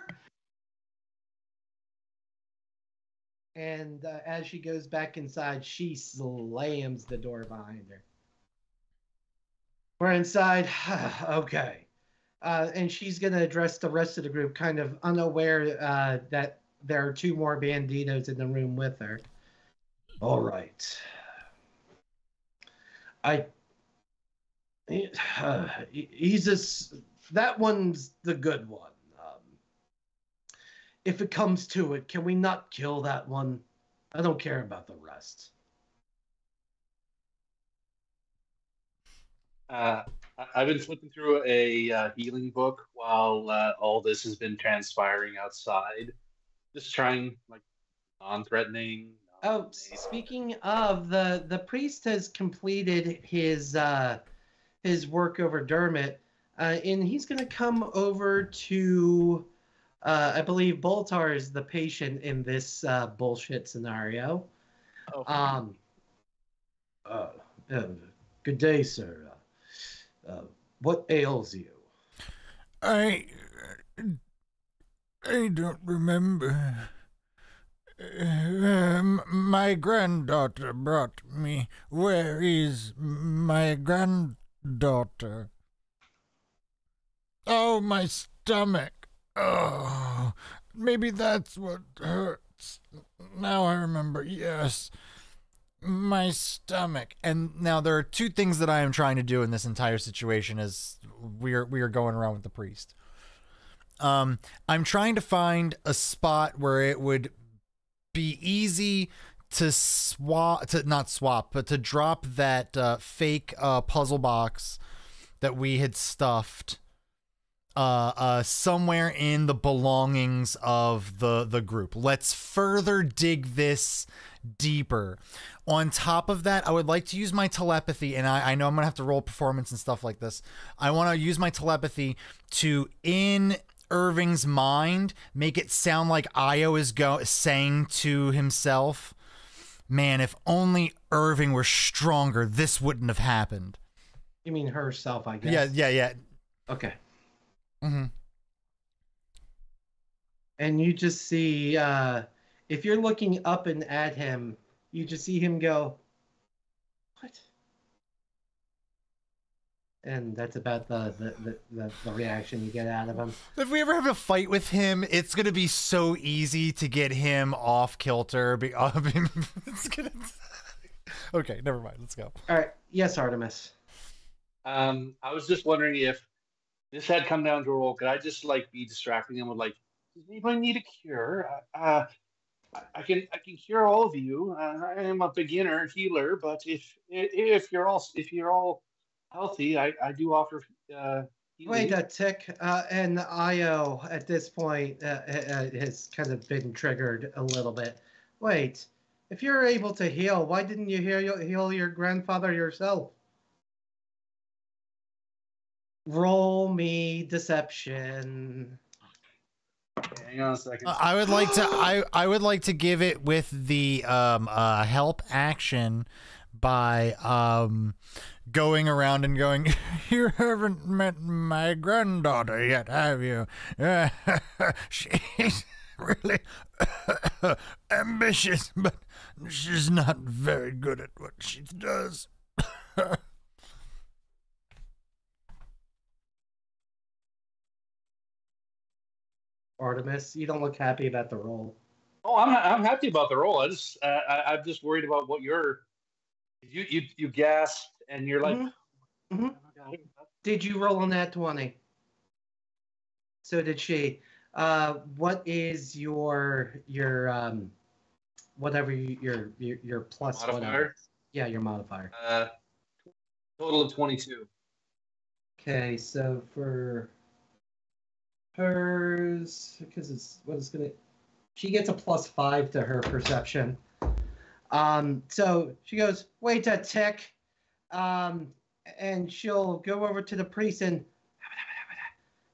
And as she goes back inside, she slams the door behind her. We're inside. Okay. And she's going to address the rest of the group, kind of unaware that there are two more banditos in the room with her. All right. He's that one's the good one. If it comes to it, can we not kill that one? I don't care about the rest. I've been flipping through a healing book while all this has been transpiring outside. Just trying, like, non-threatening. Oh, speaking of, the priest has completed his work over Dermot, and he's going to come over to, I believe Boltar is the patient in this bullshit scenario. Oh. Uh, good day, sir. What ails you? I don't remember. My granddaughter brought me. Where is my granddaughter? Oh, my stomach. Oh, maybe that's what hurts. Now I remember. Yes. My stomach. And now there are two things that I am trying to do in this entire situation as we are going around with the priest. I'm trying to find a spot where it would be easy to but to drop that fake puzzle box that we had stuffed somewhere in the belongings of the group. Let's further dig this deeper. On top of that, I would like to use my telepathy, and I know I'm gonna have to roll performance and stuff like this. I want to use my telepathy to, in Irving's mind, make it sound like Io is saying to himself, man, if only Irving were stronger, this wouldn't have happened. You mean herself, I guess? Yeah. Okay. Mm-hmm. And you just see, if you're looking up and at him, you just see him go, what? And that's about the reaction you get out of him. If we ever have a fight with him, it's gonna be so easy to get him off kilter. It's gonna... Okay, never mind. Let's go. All right. Yes, Artemis. I was just wondering if this had come down to a roll. Could I just, like, be distracting him with, like, does anybody need a cure? I can cure all of you. I am a beginner healer, but if you're all healthy, I do offer healing. Wait a tick. And Io at this point has kind of been triggered a little bit. Wait, if you're able to heal, why didn't you heal your grandfather yourself? Roll me deception. Hang on a second. I would like to give it with the help action by going around and going, you haven't met my granddaughter yet, have you? She's really ambitious, but she's not very good at what she does. Artemis, you don't look happy about the roll. Oh, I'm happy about the roll. I'm just worried about what you gasped and you're like, mm-hmm. Did you roll on that 20? So did she. What is your whatever your plus modifier? Whatever? Yeah, your modifier. Total of 22. Okay, so for hers, because she gets a +5 to her perception. So she goes, wait a tick, and she'll go over to the priest and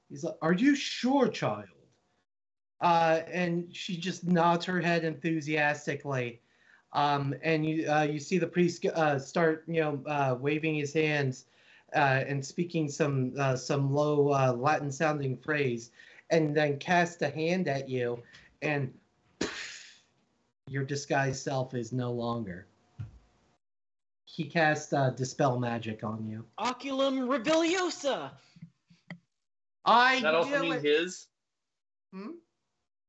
he's like, are you sure, child? And she just nods her head enthusiastically. And you see the priest start, waving his hands and speaking some low Latin-sounding phrase, and then cast a hand at you, and your disguised self is no longer. He cast dispel magic on you. Oculum rebelliosa. Does that also mean his? Hmm?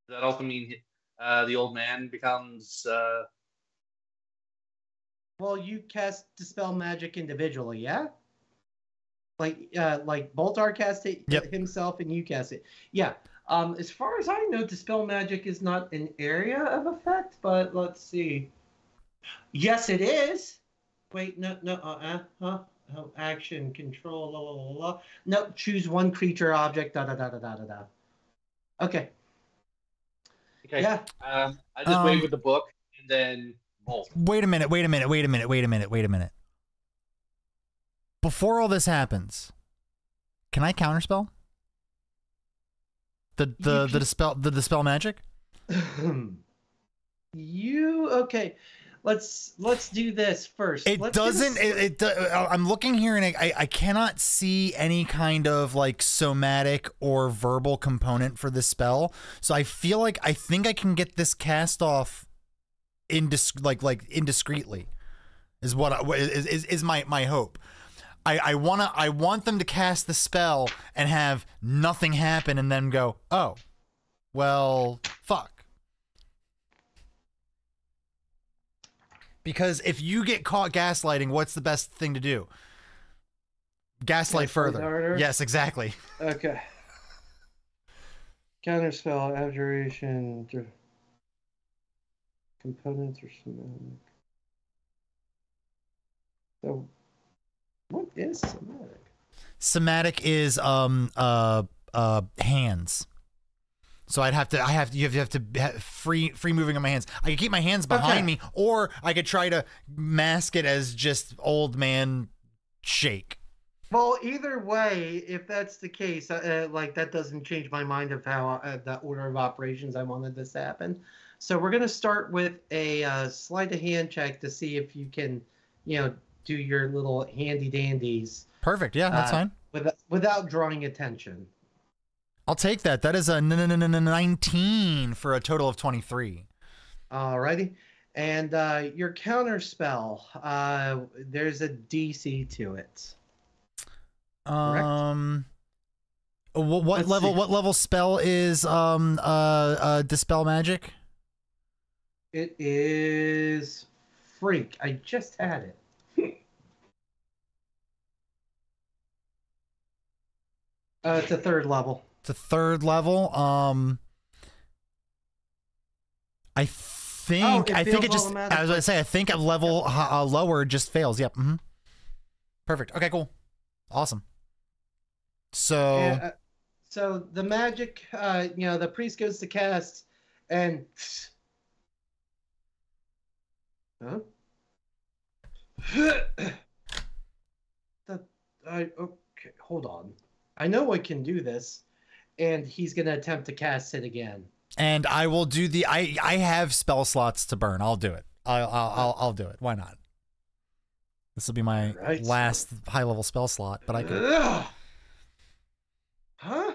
Does that also mean the old man becomes? Well, you cast dispel magic individually, yeah. Like Boltar cast it himself and you cast it. Yeah. As far as I know, Dispel Magic is not an area of effect, but let's see. Yes, it is. Wait, no, action, control, la, la, la, la. No, choose one creature, object, da, da, da, da, da, da, da. Okay. Okay. Yeah. I just wait with the book and then bolt. Wait a minute. Before all this happens, can I counterspell? The dispel magic? Okay. Let's do this first. I'm looking here and I cannot see any kind of like somatic or verbal component for this spell. So I think I can get this cast off indiscreetly is my hope. I want them to cast the spell and have nothing happen and then go, oh, well, fuck. Because if you get caught gaslighting, what's the best thing to do? Gaslight further. Harder? Yes, exactly. Okay. Counterspell, abjuration, components or somatic. So, what is somatic? Somatic is hands. So you have to free moving of my hands. I could keep my hands behind me, or I could try to mask it as just old man shake. Well, either way, if that's the case, that doesn't change my mind of how the order of operations I wanted this to happen. So we're gonna start with a sleight of hand check to see if you can, do your little handy dandies. Perfect. Yeah, that's fine. Without drawing attention. I'll take that. That is a 19 for a total of 23. Alrighty. And your counter spell, there's a DC to it. Correct? What level spell is Dispel Magic? It is Freak. I just had it. It's a 3rd level. It's a 3rd level. I think it just. I was going to say I think a level lower just fails. Yep. Mm-hmm. Perfect. Okay. Cool. Awesome. So. So the magic, the priest goes to cast, and. Huh? Okay. Hold on. I know I can do this. And he's going to attempt to cast it again. And I will do the. I have spell slots to burn. I'll do it. I'll do it. Why not? This will be my last high level spell slot, but I can. Huh?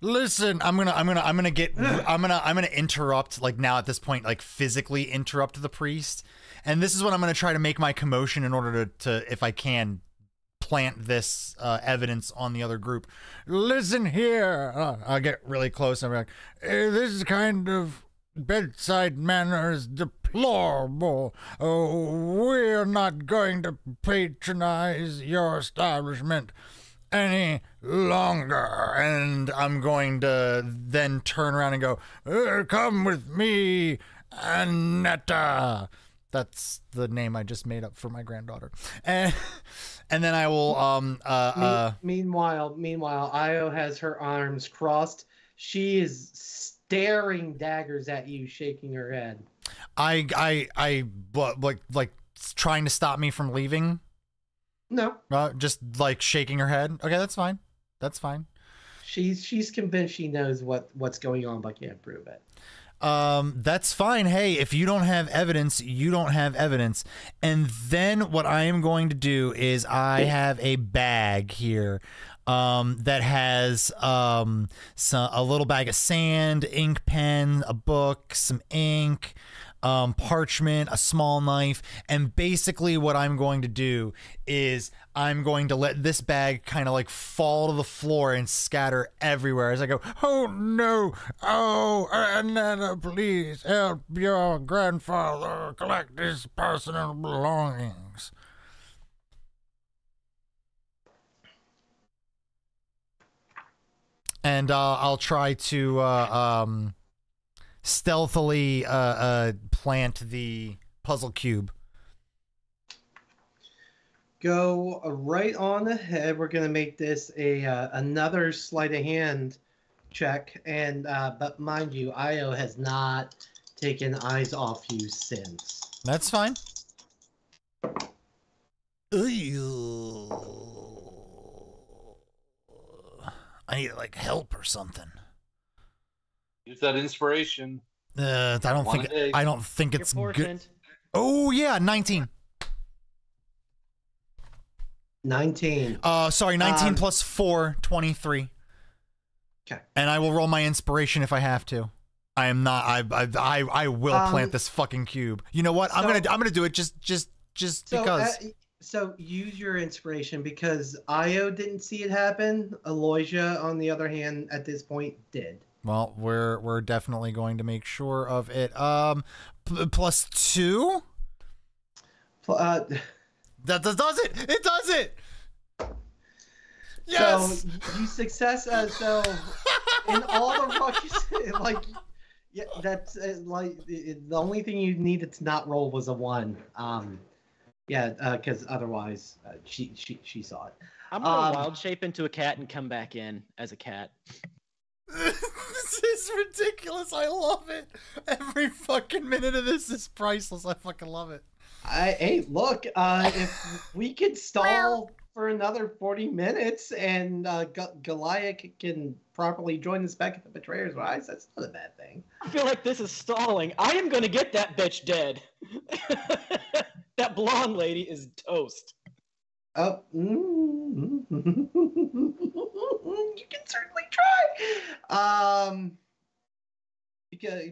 Listen, I'm gonna interrupt, like, now at this point, like, physically interrupt the priest, and this is what I'm gonna try to make my commotion in order to if I can, plant this evidence on the other group. Listen here. I'll get really close. I'm like, this kind of bedside manner is deplorable. We're not going to patronize your establishment any longer. And I'm going to then turn around and go, come with me, Annetta. That's the name I just made up for my granddaughter. And then I will Meanwhile, Io has her arms crossed. She is staring daggers at you, shaking her head. Like trying to stop me from leaving? No. Just like shaking her head. Okay, that's fine. That's fine. She's convinced she knows what's going on, but can't prove it. That's fine. Hey, if you don't have evidence, you don't have evidence. And then what I am going to do is I have a bag here that has a little bag of sand, ink pen, a book, some ink, parchment, a small knife, and basically what I'm going to do is I'm going to let this bag kind of like fall to the floor and scatter everywhere as I go, oh no, oh, Annetta, please help your grandfather collect his personal belongings. and I'll try to stealthily plant the puzzle cube. Go right on ahead. We're gonna make this a another sleight of hand check, and but mind you, Io has not taken eyes off you since. That's fine. I need like help or something. Use that inspiration. I don't think it's good. Oh yeah, 19. 19. Sorry, 19 plus 4, 23. Okay. And I will roll my inspiration if I have to. I am not. I will plant this fucking cube. You know what? I'm gonna do it just because. So use your inspiration because Io didn't see it happen. Aloysia, on the other hand, at this point did. Well, we're definitely going to make sure of it. Plus 2. That does it. It does it. Yes. So you success. So in all the ruckus, like, yeah, that's like the only thing you needed to not roll was a 1. Yeah, because otherwise she saw it. I'm gonna wild shape into a cat and come back in as a cat. This is ridiculous. I love it. Every fucking minute of this is priceless. I fucking love it. Hey, look, if we could stall for another 40 minutes and Goliath can properly join us back at the Betrayer's Rise, that's not a bad thing. I feel like this is stalling. I am gonna get that bitch dead. That blonde lady is toast. Oh, you can certainly try.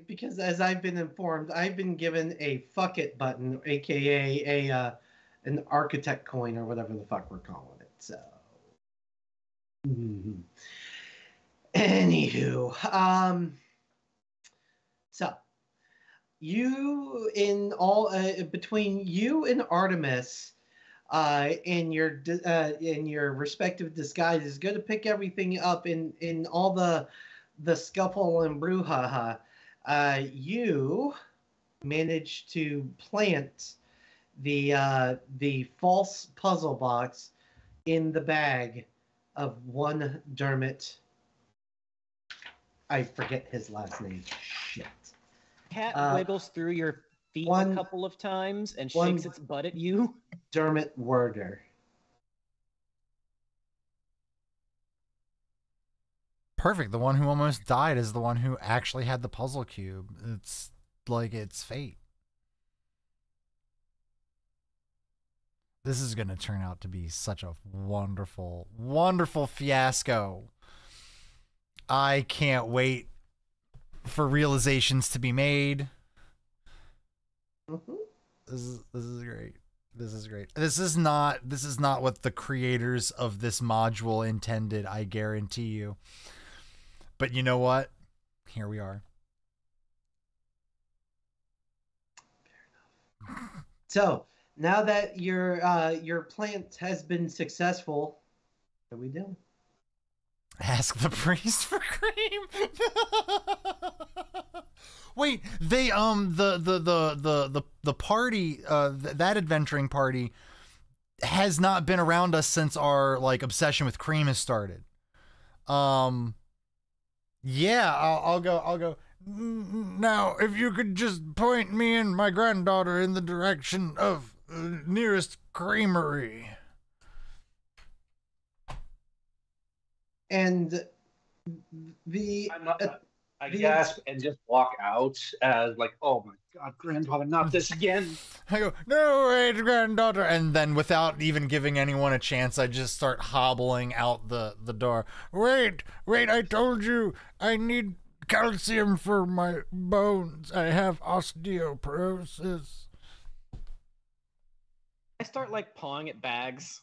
Because as I've been informed, I've been given a fuck it button, aka an architect coin or whatever the fuck we're calling it. So, anywho, so you in all between you and Artemis. In your respective disguises, go to pick everything up in all the scuffle and brouhaha. You managed to plant the false puzzle box in the bag of one Dermot. I forget his last name. Shit. Cat wiggles through your feet a couple of times and shakes its butt at you. Dermot Werder. Perfect. The one who almost died is the one who actually had the puzzle cube. It's like it's fate. This is going to turn out to be such a wonderful, wonderful fiasco. I can't wait for realizations to be made. This is great. This is great. This is not what the creators of this module intended, I guarantee you. But you know what? Here we are. So now that your plant has been successful, what are we doing? Ask the priest for cream. Wait, they the party, that adventuring party has not been around us since our like obsession with cream has started. Yeah, I'll go. Now, if you could just point me and my granddaughter in the direction of nearest creamery. And I gasp and just walk out as like, oh my god, grandfather, not this again. I go, no, wait, granddaughter. And then without even giving anyone a chance, I just start hobbling out the door. Wait, I told you I need calcium for my bones. I have osteoporosis. I start like pawing at bags.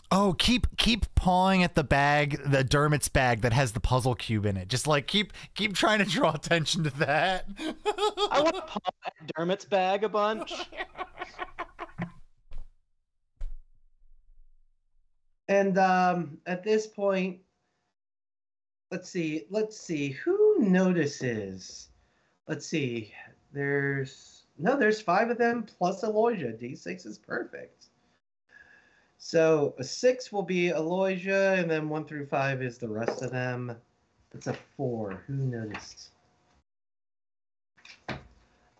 Oh, keep pawing at the bag, the Dermot's bag that has the puzzle cube in it. Just like keep trying to draw attention to that. I want to paw at Dermot's bag a bunch. And at this point, let's see who notices. Let's see. There's 5 of them plus Aloysia. D6 is perfect. So a 6 will be Aloysia, and then 1 through 5 is the rest of them. It's a 4. Who noticed?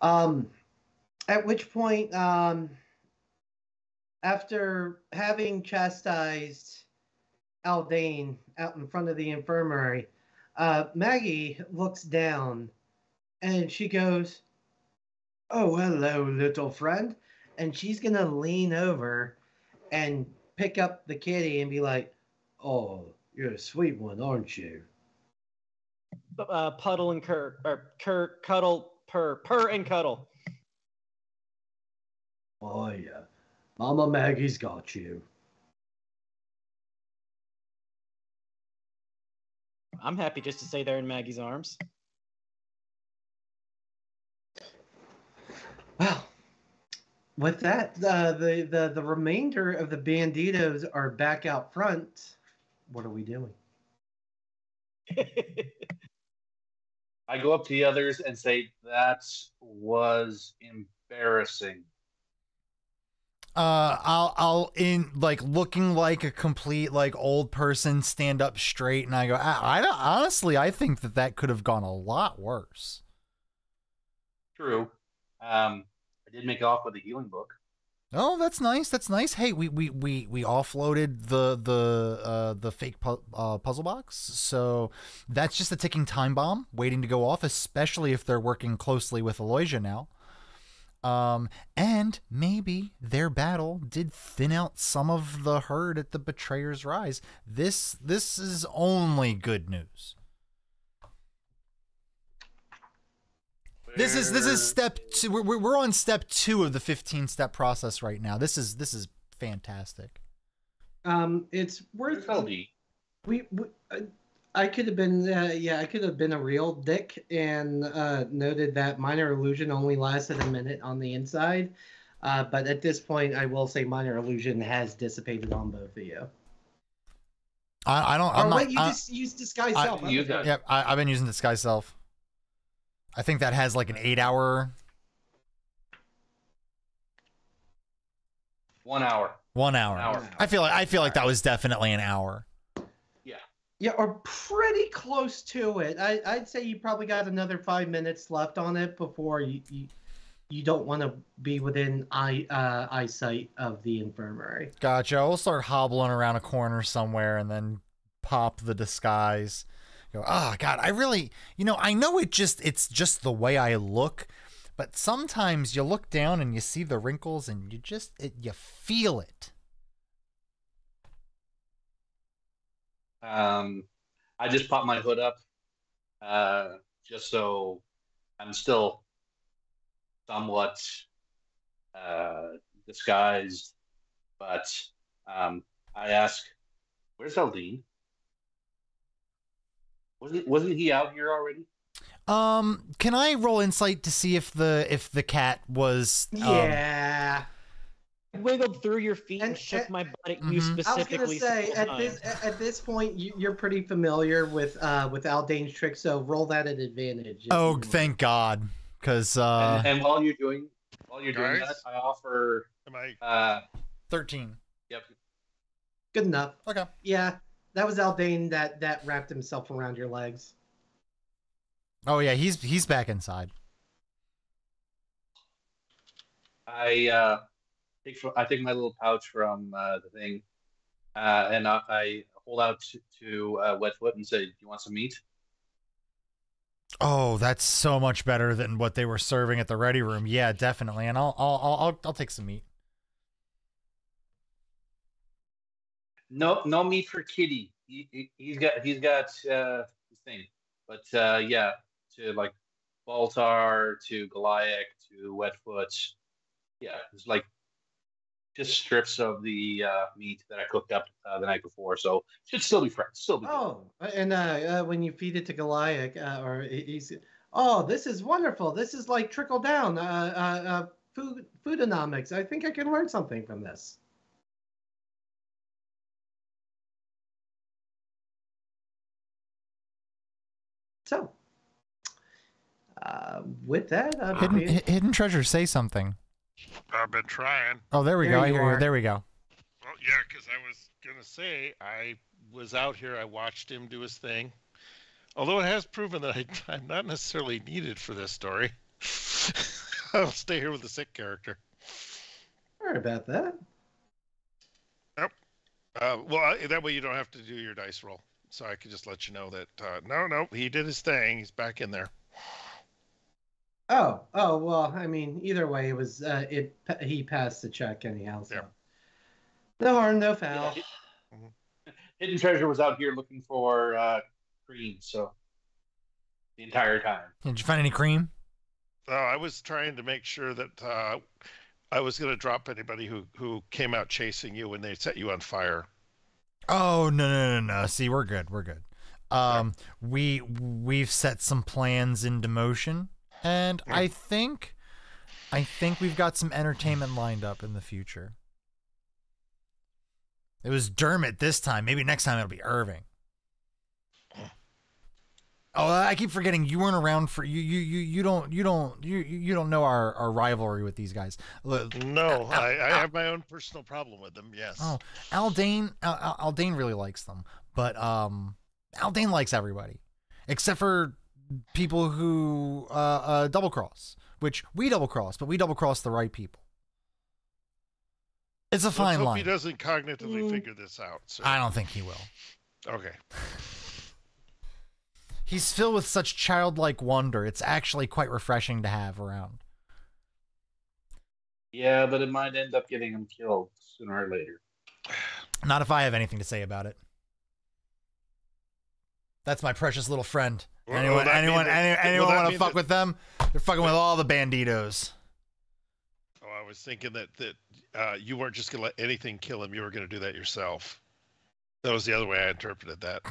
At which point, after having chastised Aldane out in front of the infirmary, Maggie looks down and she goes, "Oh, hello, little friend." And she's going to lean over and pick up the kitty and be like, "Oh, you're a sweet one, aren't you?" Puddle and cuddle, purr and cuddle. "Oh, yeah. Mama Maggie's got you." I'm happy just to stay there in Maggie's arms. Well, with that, the remainder of the Banditos are back out front. What are we doing? I go up to the others and say, "That was embarrassing." I'll in like looking like a complete like old person, stand up straight, and I go, I don't, honestly, I think that could have gone a lot worse. True. I did make off with a healing book. Oh, that's nice. That's nice. Hey, we offloaded the fake puzzle box, so that's just a ticking time bomb waiting to go off, especially if they're working closely with Aloysia now. And maybe their battle did thin out some of the herd at the Betrayer's Rise. This is only good news. This is step 2. We're on step 2 of the 15-step process right now. This is fantastic. It's worth. We I could have been, I could have been a real dick and noted that minor illusion only lasted a minute on the inside. But at this point, I will say minor illusion has dissipated on both of you. Just use disguise self. I've been using disguise self. I think that has like an 8-hour. 1 hour. 1 hour. I feel like that was definitely an hour. Yeah, or pretty close to it. I'd say you probably got another 5 minutes left on it before you don't want to be within eyesight of the infirmary. Gotcha. We'll start hobbling around a corner somewhere and then pop the disguise. Go, oh God, I really, I know it's just the way I look, but sometimes you look down and you see the wrinkles and you feel it. I just pop my hood up, just so I'm still somewhat disguised. But I ask, "Where's Aldine? Wasn't he out here already?" Can I roll insight to see if the cat was? Yeah. Wiggled through your feet and shook my butt at you specifically. I was gonna say at this point you're pretty familiar with Aldane's trick, so roll that at advantage. Oh, thank God, because and while you're doing that, I offer. 13. Yep. Good enough. Okay. Yeah, that was Aldane that wrapped himself around your legs. Oh yeah, he's back inside. I take my little pouch from the thing, and I hold out to Wetfoot and say, "Do you want some meat?" Oh, that's so much better than what they were serving at the ready room. Yeah, definitely. And I'll take some meat. No meat for Kitty. He's got his thing, but yeah, to like Baltar, to Goliath, to Wetfoot. Yeah, it's like just strips of the meat that I cooked up the night before, so should still be fresh. Still be good. Oh, and when you feed it to Goliath, or he's, "Oh, this is wonderful. This is like trickle down foodonomics. I think I can learn something from this." So, with that, hidden treasure, say something. I've been trying. Oh, there we go. I hear you. There we go. Well, yeah, because I was gonna say I was out here. I watched him do his thing. Although it has proven that I'm not necessarily needed for this story. I'll stay here with the sick character. Sorry about that. Nope. Well, that way you don't have to do your dice roll. So I could just let you know that, no, he did his thing. He's back in there. Oh, well, I mean, either way, it was, he passed the check anyhow, so. Yep. No harm, no foul. Yeah, Hidden Treasure was out here looking for cream, so the entire time. Did you find any cream? I was trying to make sure that I was going to drop anybody who came out chasing you when they set you on fire. Oh, no. See, we're good. We've set some plans into motion, and I think we've got some entertainment lined up in the future. It was Dermot this time. Maybe next time it'll be Irving. Oh, I keep forgetting you weren't around for you don't know our rivalry with these guys. No, I have my own personal problem with them. Yes. Oh, Aldane really likes them, but Aldane likes everybody except for people who double cross, which we double cross, but we double cross the right people. It's a fine line. He doesn't cognitively figure this out. So. I don't think he will. Okay. He's filled with such childlike wonder. It's actually quite refreshing to have around. Yeah, but it might end up getting him killed sooner or later. Not if I have anything to say about it. That's my precious little friend. Anyone want to fuck with them? They're fucking with all the banditos. Oh, I was thinking that you weren't just going to let anything kill him. You were going to do that yourself. That was the other way I interpreted that.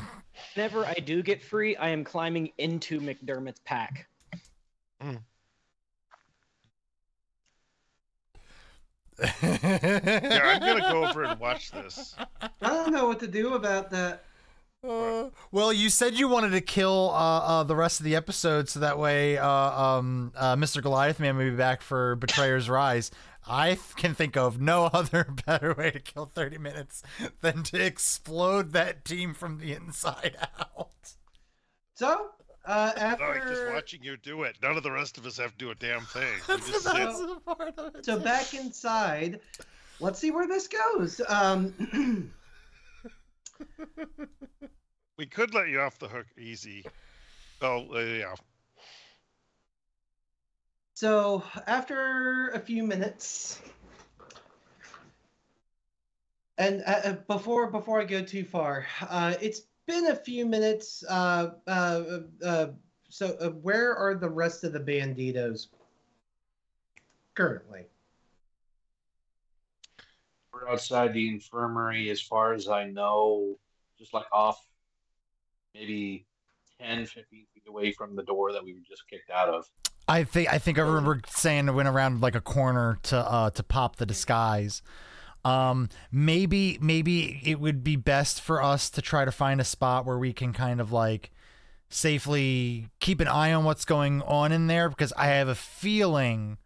Whenever I do get free, I am climbing into McDermott's pack. Mm. Yeah, I'm going to go over and watch this. I don't know what to do about that. Well, you said you wanted to kill the rest of the episode so that way Mr. Goliath Man may be back for Betrayer's Rise. I can think of no other better way to kill 30 minutes than to explode that team from the inside out. So, after... just watching you do it. None of the rest of us have to do a damn thing. That's the part of it. So back inside, let's see where this goes. We could let you off the hook easy. Oh, yeah. So after a few minutes, and before I go too far, it's been a few minutes. So where are the rest of the banditos currently? We're outside the infirmary, as far as I know, just like off maybe 10, 15 feet away from the door that we were just kicked out of. I think I remember saying it went around like a corner to pop the disguise. Maybe it would be best for us to try to find a spot where we can kind of like safely keep an eye on what's going on in there, because I have a feeling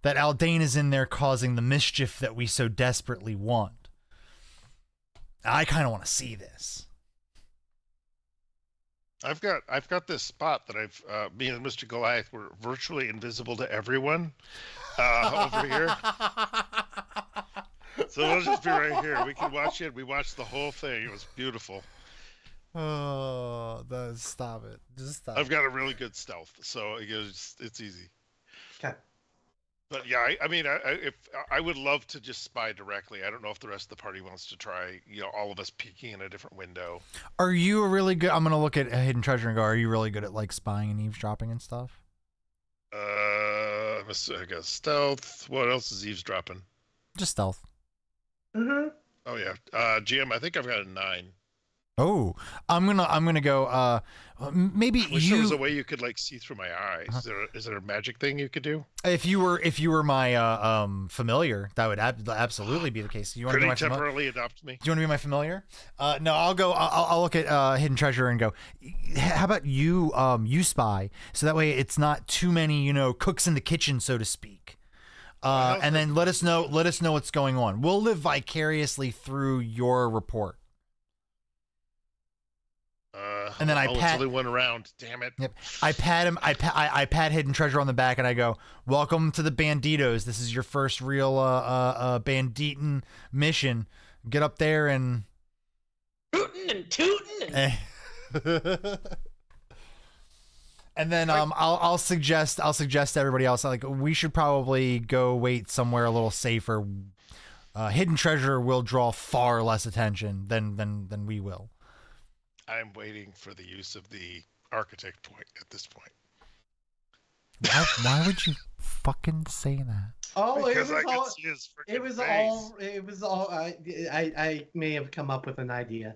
that Aldane is in there causing the mischief that we so desperately want. I kind of want to see this. I've got this spot that me and Mr. Goliath were virtually invisible to everyone over here. So we'll just be right here. We can watch it. We watched the whole thing. It was beautiful. Oh, stop it. Just stop. I've got a really good stealth, so it's easy. Okay. But yeah, I mean, if I would love to just spy directly. I don't know if the rest of the party wants to try, all of us peeking in a different window. Are you a really good? I'm gonna look at a hidden treasure and go. Are you really good at like spying and eavesdropping and stuff? I got stealth. What else is eavesdropping? Just stealth. Mm-hmm. Oh yeah, GM. I think I've got a 9. Oh, I'm gonna go. Maybe I wish there was a you, way you could like see through my eyes. Is there a magic thing you could do? if you were my familiar, that would absolutely be the case. You want to Could be he my familiar? temporarily adopt me? Do you want to be my familiar? No, I'll go. I'll look at hidden treasure and go. How about you? You spy, so that way it's not too many, cooks in the kitchen, so to speak. And then let us know what's going on. We'll live vicariously through your report. And then it's only one round. Damn it. Yep. I pat him. I pat hidden treasure on the back, and I go, "Welcome to the Banditos. This is your first real banditin mission. Get up there and Tootin' and tootin'. And then I'll suggest to everybody else, like, we should probably go wait somewhere a little safer. Hidden treasure will draw far less attention than we will. I'm waiting for the use of the architect point at this point. Why would you fucking say that? Oh, Because I can see his freaking face. It was all. I may have come up with an idea.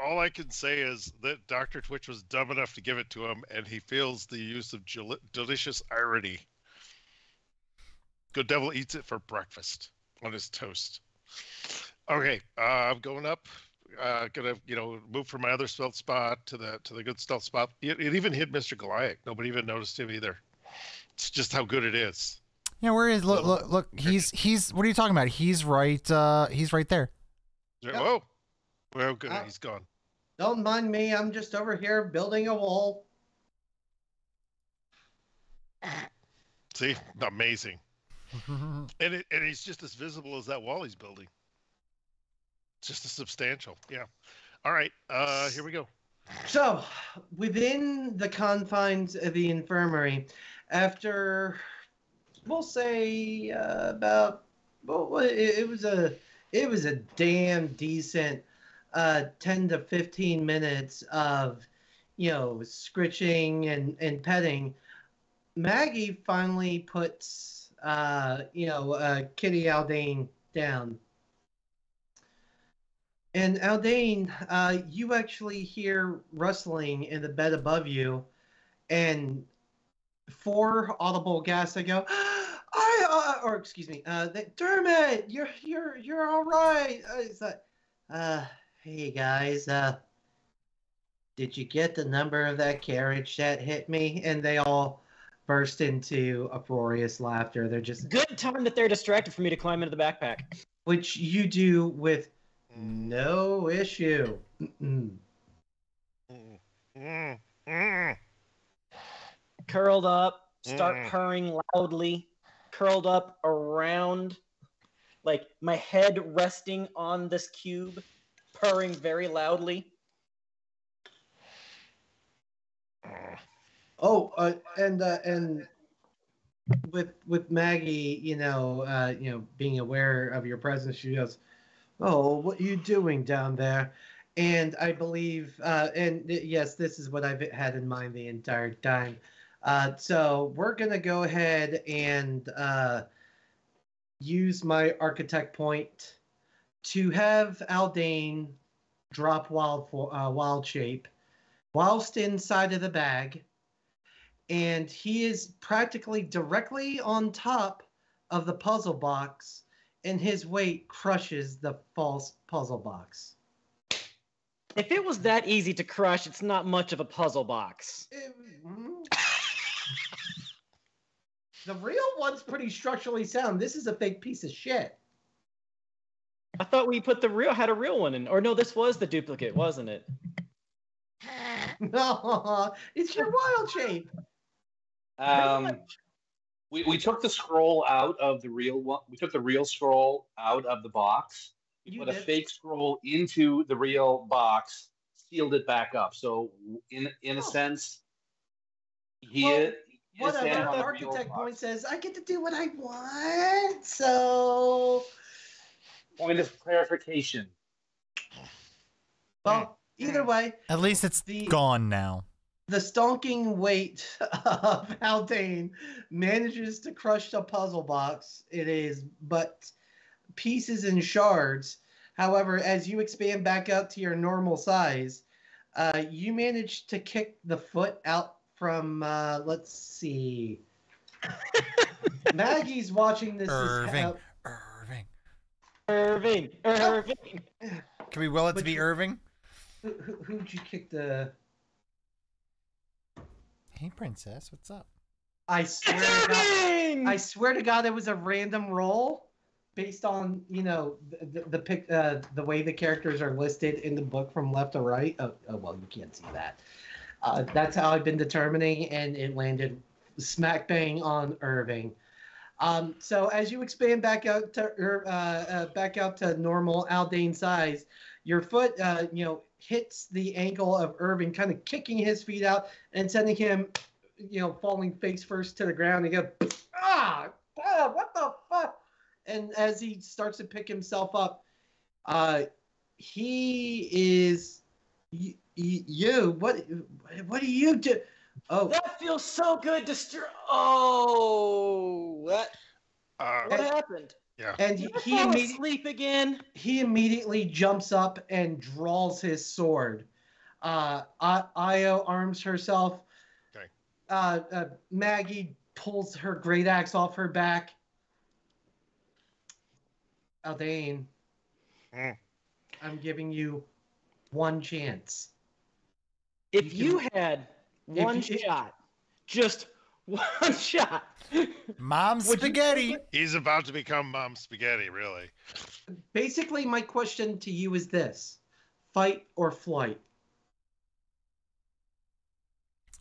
All I can say is that Dr. Twitch was dumb enough to give it to him, and he feels the use of delicious irony. Good Devil eats it for breakfast on his toast. Okay, I'm going up. Gonna move from my other stealth spot to the good stealth spot. It even hit Mr. Goliath. Nobody even noticed him either. It's just how good it is. Yeah, where is look? He's. What are you talking about? He's right. He's right there. Yep. Whoa, well, good. He's gone. Don't mind me. I'm just over here building a wall. See, amazing. and he's just as visible as that wall he's building. Just as substantial. Yeah. All right. Here we go. So, within the confines of the infirmary, after, we'll say, it was a damn decent 10 to 15 minutes of, scritching and petting. Maggie finally puts, Kitty Aldane down. And Aldane, you actually hear rustling in the bed above you, and 4 audible gasps that go, Dermot, you're all right. It's like, hey guys, did you get the number of that carriage that hit me? And they all burst into uproarious laughter. They're just Good time that they're distracted for me to climb into the backpack. which you do with no issue. Curled up, start purring loudly, curled up around, like my head resting on this cube, purring very loudly. Oh, and with Maggie, being aware of your presence, she goes, "Oh, what are you doing down there?" And I believe, yes, this is what I've had in mind the entire time. So we're gonna go ahead and use my architect point to have Aldane drop wild shape whilst inside of the bag, and he is practically directly on top of the puzzle box, and his weight crushes the false puzzle box. If it was that easy to crush, it's not much of a puzzle box. The real one's pretty structurally sound. This is a fake piece of shit. I thought we had a real one in, or no, this was the duplicate, wasn't it? No, it's your wild shape. We took the scroll out of the real one. We took the real scroll out of the box. We put a fake scroll into the real box, sealed it back up. So in a sense, Whatever. The architect point says, I get to do what I want. So, point of clarification. Well, either way, At least it's gone now. the stonking weight of Haldane manages to crush the puzzle box. It is but pieces and shards. However, as you expand back out to your normal size, you manage to kick the foot out from, let's see. Maggie's watching this. Irving. Irving. Can we will it to be Irving? Who'd you kick the... Hey, princess, what's up? I swear to God, it was a random roll based on, you know, the way the characters are listed in the book from left to right. Oh well, you can't see that. That's how I've been determining, and it landed smack bang on Irving. So as you expand back out to normal Aldane size, your foot, hits the ankle of Irving, kind of kicking his feet out and sending him, falling face first to the ground. And you go, what the fuck? And as he starts to pick himself up, he is, what do you do? Oh, that feels so good to what happened? Yeah. And he immediately sleep again. He immediately jumps up and draws his sword. Io arms herself. Okay. Maggie pulls her great axe off her back. Aldane, I'm giving you one chance. If you had one shot, just one shot. Mom Spaghetti. He's about to become Mom Spaghetti, really. Basically, my question to you is this: fight or flight?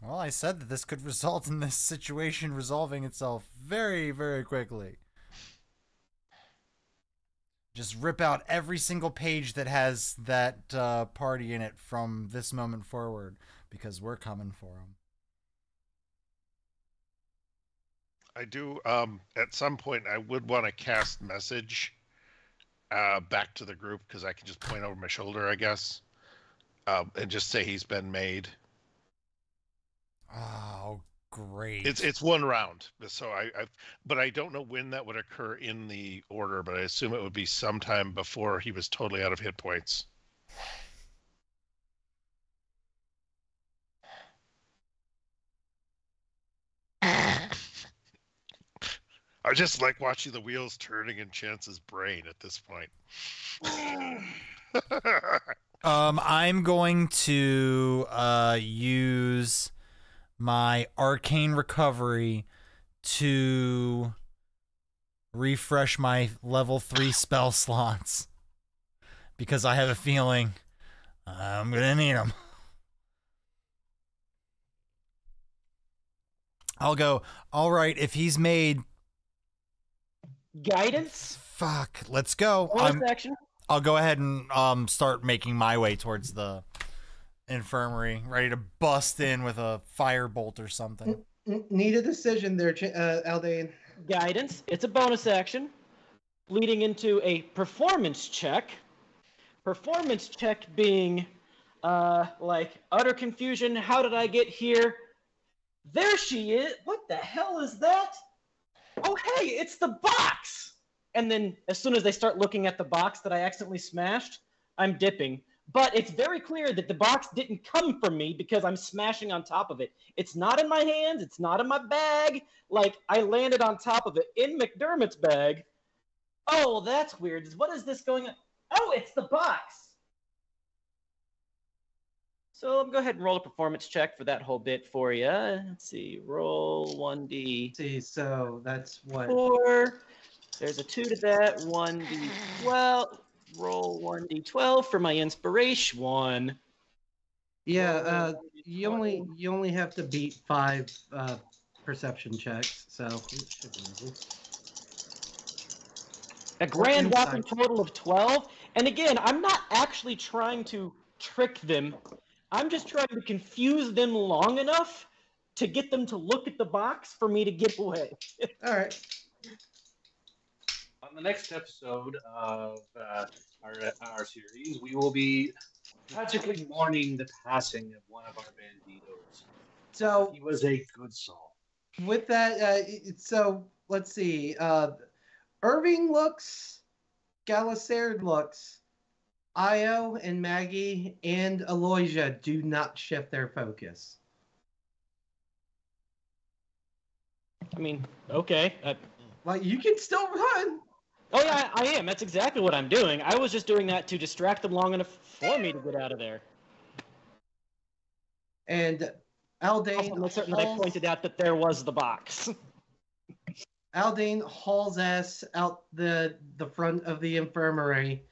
Well, I said that this could result in this situation resolving itself very, very quickly. Just rip out every single page that has that party in it from this moment forward, because we're coming for them. I do, at some point, I would want to cast message back to the group, because I can just point over my shoulder, I guess, and just say he's been made. Oh, great. It's one round, so but I don't know when that would occur in the order, but I assume it would be sometime before he was totally out of hit points. I just like watching the wheels turning in Chance's brain at this point. I'm going to use my arcane recovery to refresh my level 3 spell slots, because I have a feeling I'm gonna need them. I'll go, all right, if he's made guidance, fuck, let's go. I'll go ahead and start making my way towards the infirmary, ready to bust in with a firebolt or something. Need a decision there, Aldane. Guidance. It's a bonus action, leading into a performance check. Performance check being, like utter confusion. How did I get here? There she is. What the hell is that? Oh, hey, it's the box. And then as soon as they start looking at the box that I accidentally smashed, I'm dipping. But it's very clear that the box didn't come from me because I'm smashing on top of it. It's not in my hands. It's not in my bag. Like, I landed on top of it in McDermott's bag. Oh, that's weird. What is this going on? Oh, it's the box. So I'll go ahead and roll a performance check for that whole bit for you. Let's see. Roll 1d. See, so that's what? 4. There's a 2 to that. 1d12. Roll 1d12 for my inspiration. 1. Yeah, you only have to beat 5 perception checks, so it should be easy. A grand whopping total of 12. And again, I'm not actually trying to trick them. I'm just trying to confuse them long enough to get them to look at the box for me to get away. All right. On the next episode of our series, we will be tragically mourning the passing of one of our Banditos. So he was a good soul. With that, so let's see. Irving looks, Galaserd looks, Io and Maggie and Aloysia do not shift their focus. I mean, okay. Like, you can still run. Oh yeah, I am. That's exactly what I'm doing. I was just doing that to distract them long enough for me to get out of there. And Aldane Also make certain that I pointed out that there was the box. Aldane hauls ass out the front of the infirmary.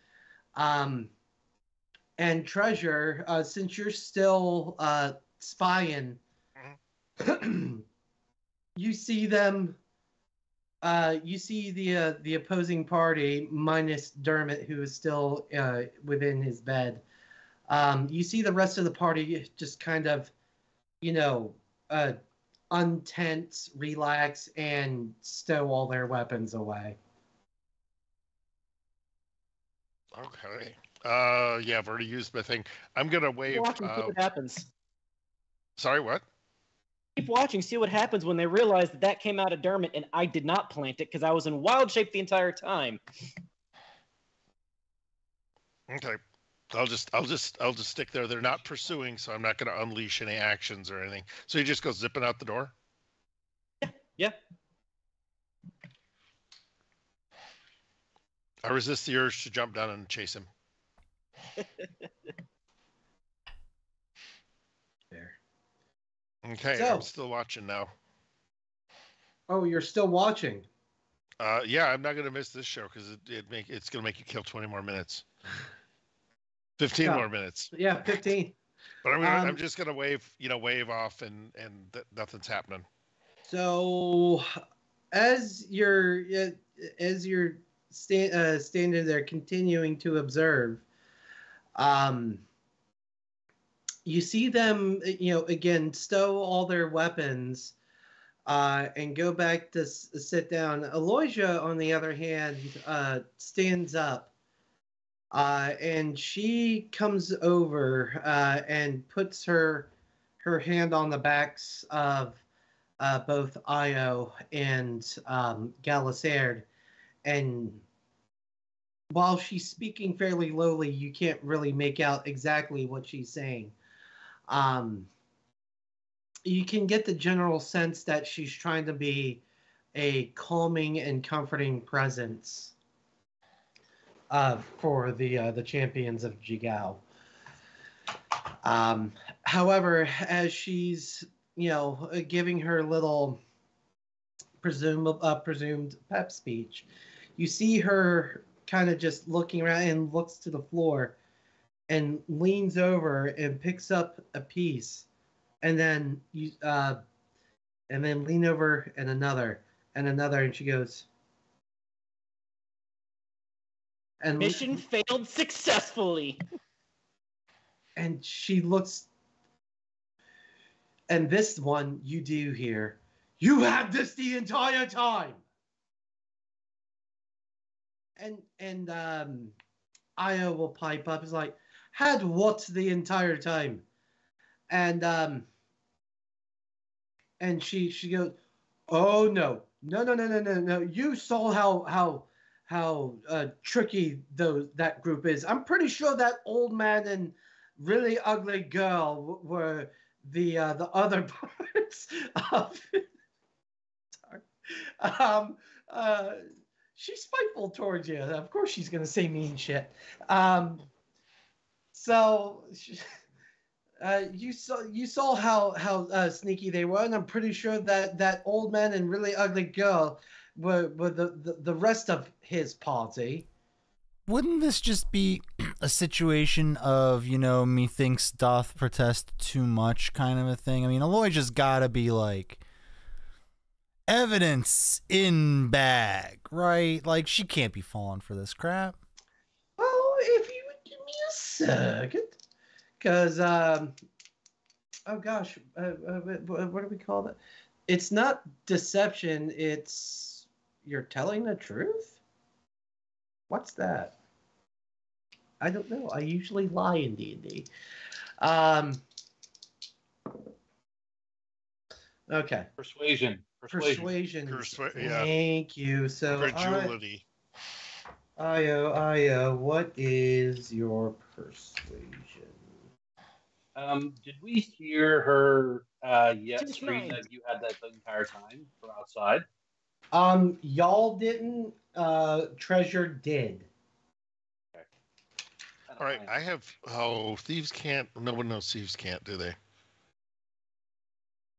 And Treasure, since you're still spying, you see them. You see the opposing party minus Dermot, who is still within his bed. You see the rest of the party just kind of, untense, relax, and stow all their weapons away. Okay. Yeah, I've already used my thing. I'm gonna wave. Keep watching, see what happens. Sorry, what? Keep watching, see what happens when they realize that came out of Dermot and I did not plant it because I was in wild shape the entire time. Okay. I'll just stick there. They're not pursuing, so I'm not going to unleash any actions or anything. So he just goes zipping out the door? Yeah. I resist the urge to jump down and chase him. There. Okay, So, I'm still watching now. Oh, you're still watching? Yeah, I'm not going to miss this show because it's going to make you kill 20 more minutes. 15 more minutes. Yeah, 15. But I'm just going to wave off and nothing's happening. So as you're standing there continuing to observe, you see them, again, stow all their weapons and go back to sit down. Aloysia, on the other hand, stands up. And she comes over and puts her hand on the backs of both Io and Galisard. And while she's speaking fairly lowly, you can't really make out exactly what she's saying. You can get the general sense that she's trying to be a calming and comforting presence for the champions of Jigao. However, as she's giving her little presumed pep speech, you see her kind of just looking around and looks to the floor and leans over and picks up a piece, and then lean over and another, and she goes, and mission failed successfully. And she looks, and this one you do hear, you had this the entire time. And Io will pipe up. It's like, had what the entire time? And she goes, oh no. You saw how tricky that group is. I'm pretty sure that old man and really ugly girl were the other parts of it. She's spiteful towards you. Of course she's gonna say mean shit. So you saw how sneaky they were, and I'm pretty sure that old man and really ugly girl were the rest of his party. Wouldn't this just be a situation of, methinks doth protest too much kind of a thing? I mean, Aloysia's gotta be like, evidence in bag, right? Like, she can't be falling for this crap. Well, if you would give me a second, because, oh gosh, what do we call that? It's not deception, it's you're telling the truth? What's that? I don't know. I usually lie in D&D. Okay. Persuasion. Persuasion. Yeah. Thank you. So Credulity. Io, what is your persuasion? Did we hear her yet Just scream nine. that you had that the entire time from outside? Y'all didn't. Treasure did. All right, I have. Oh, thieves can't. No one knows thieves can't, do they?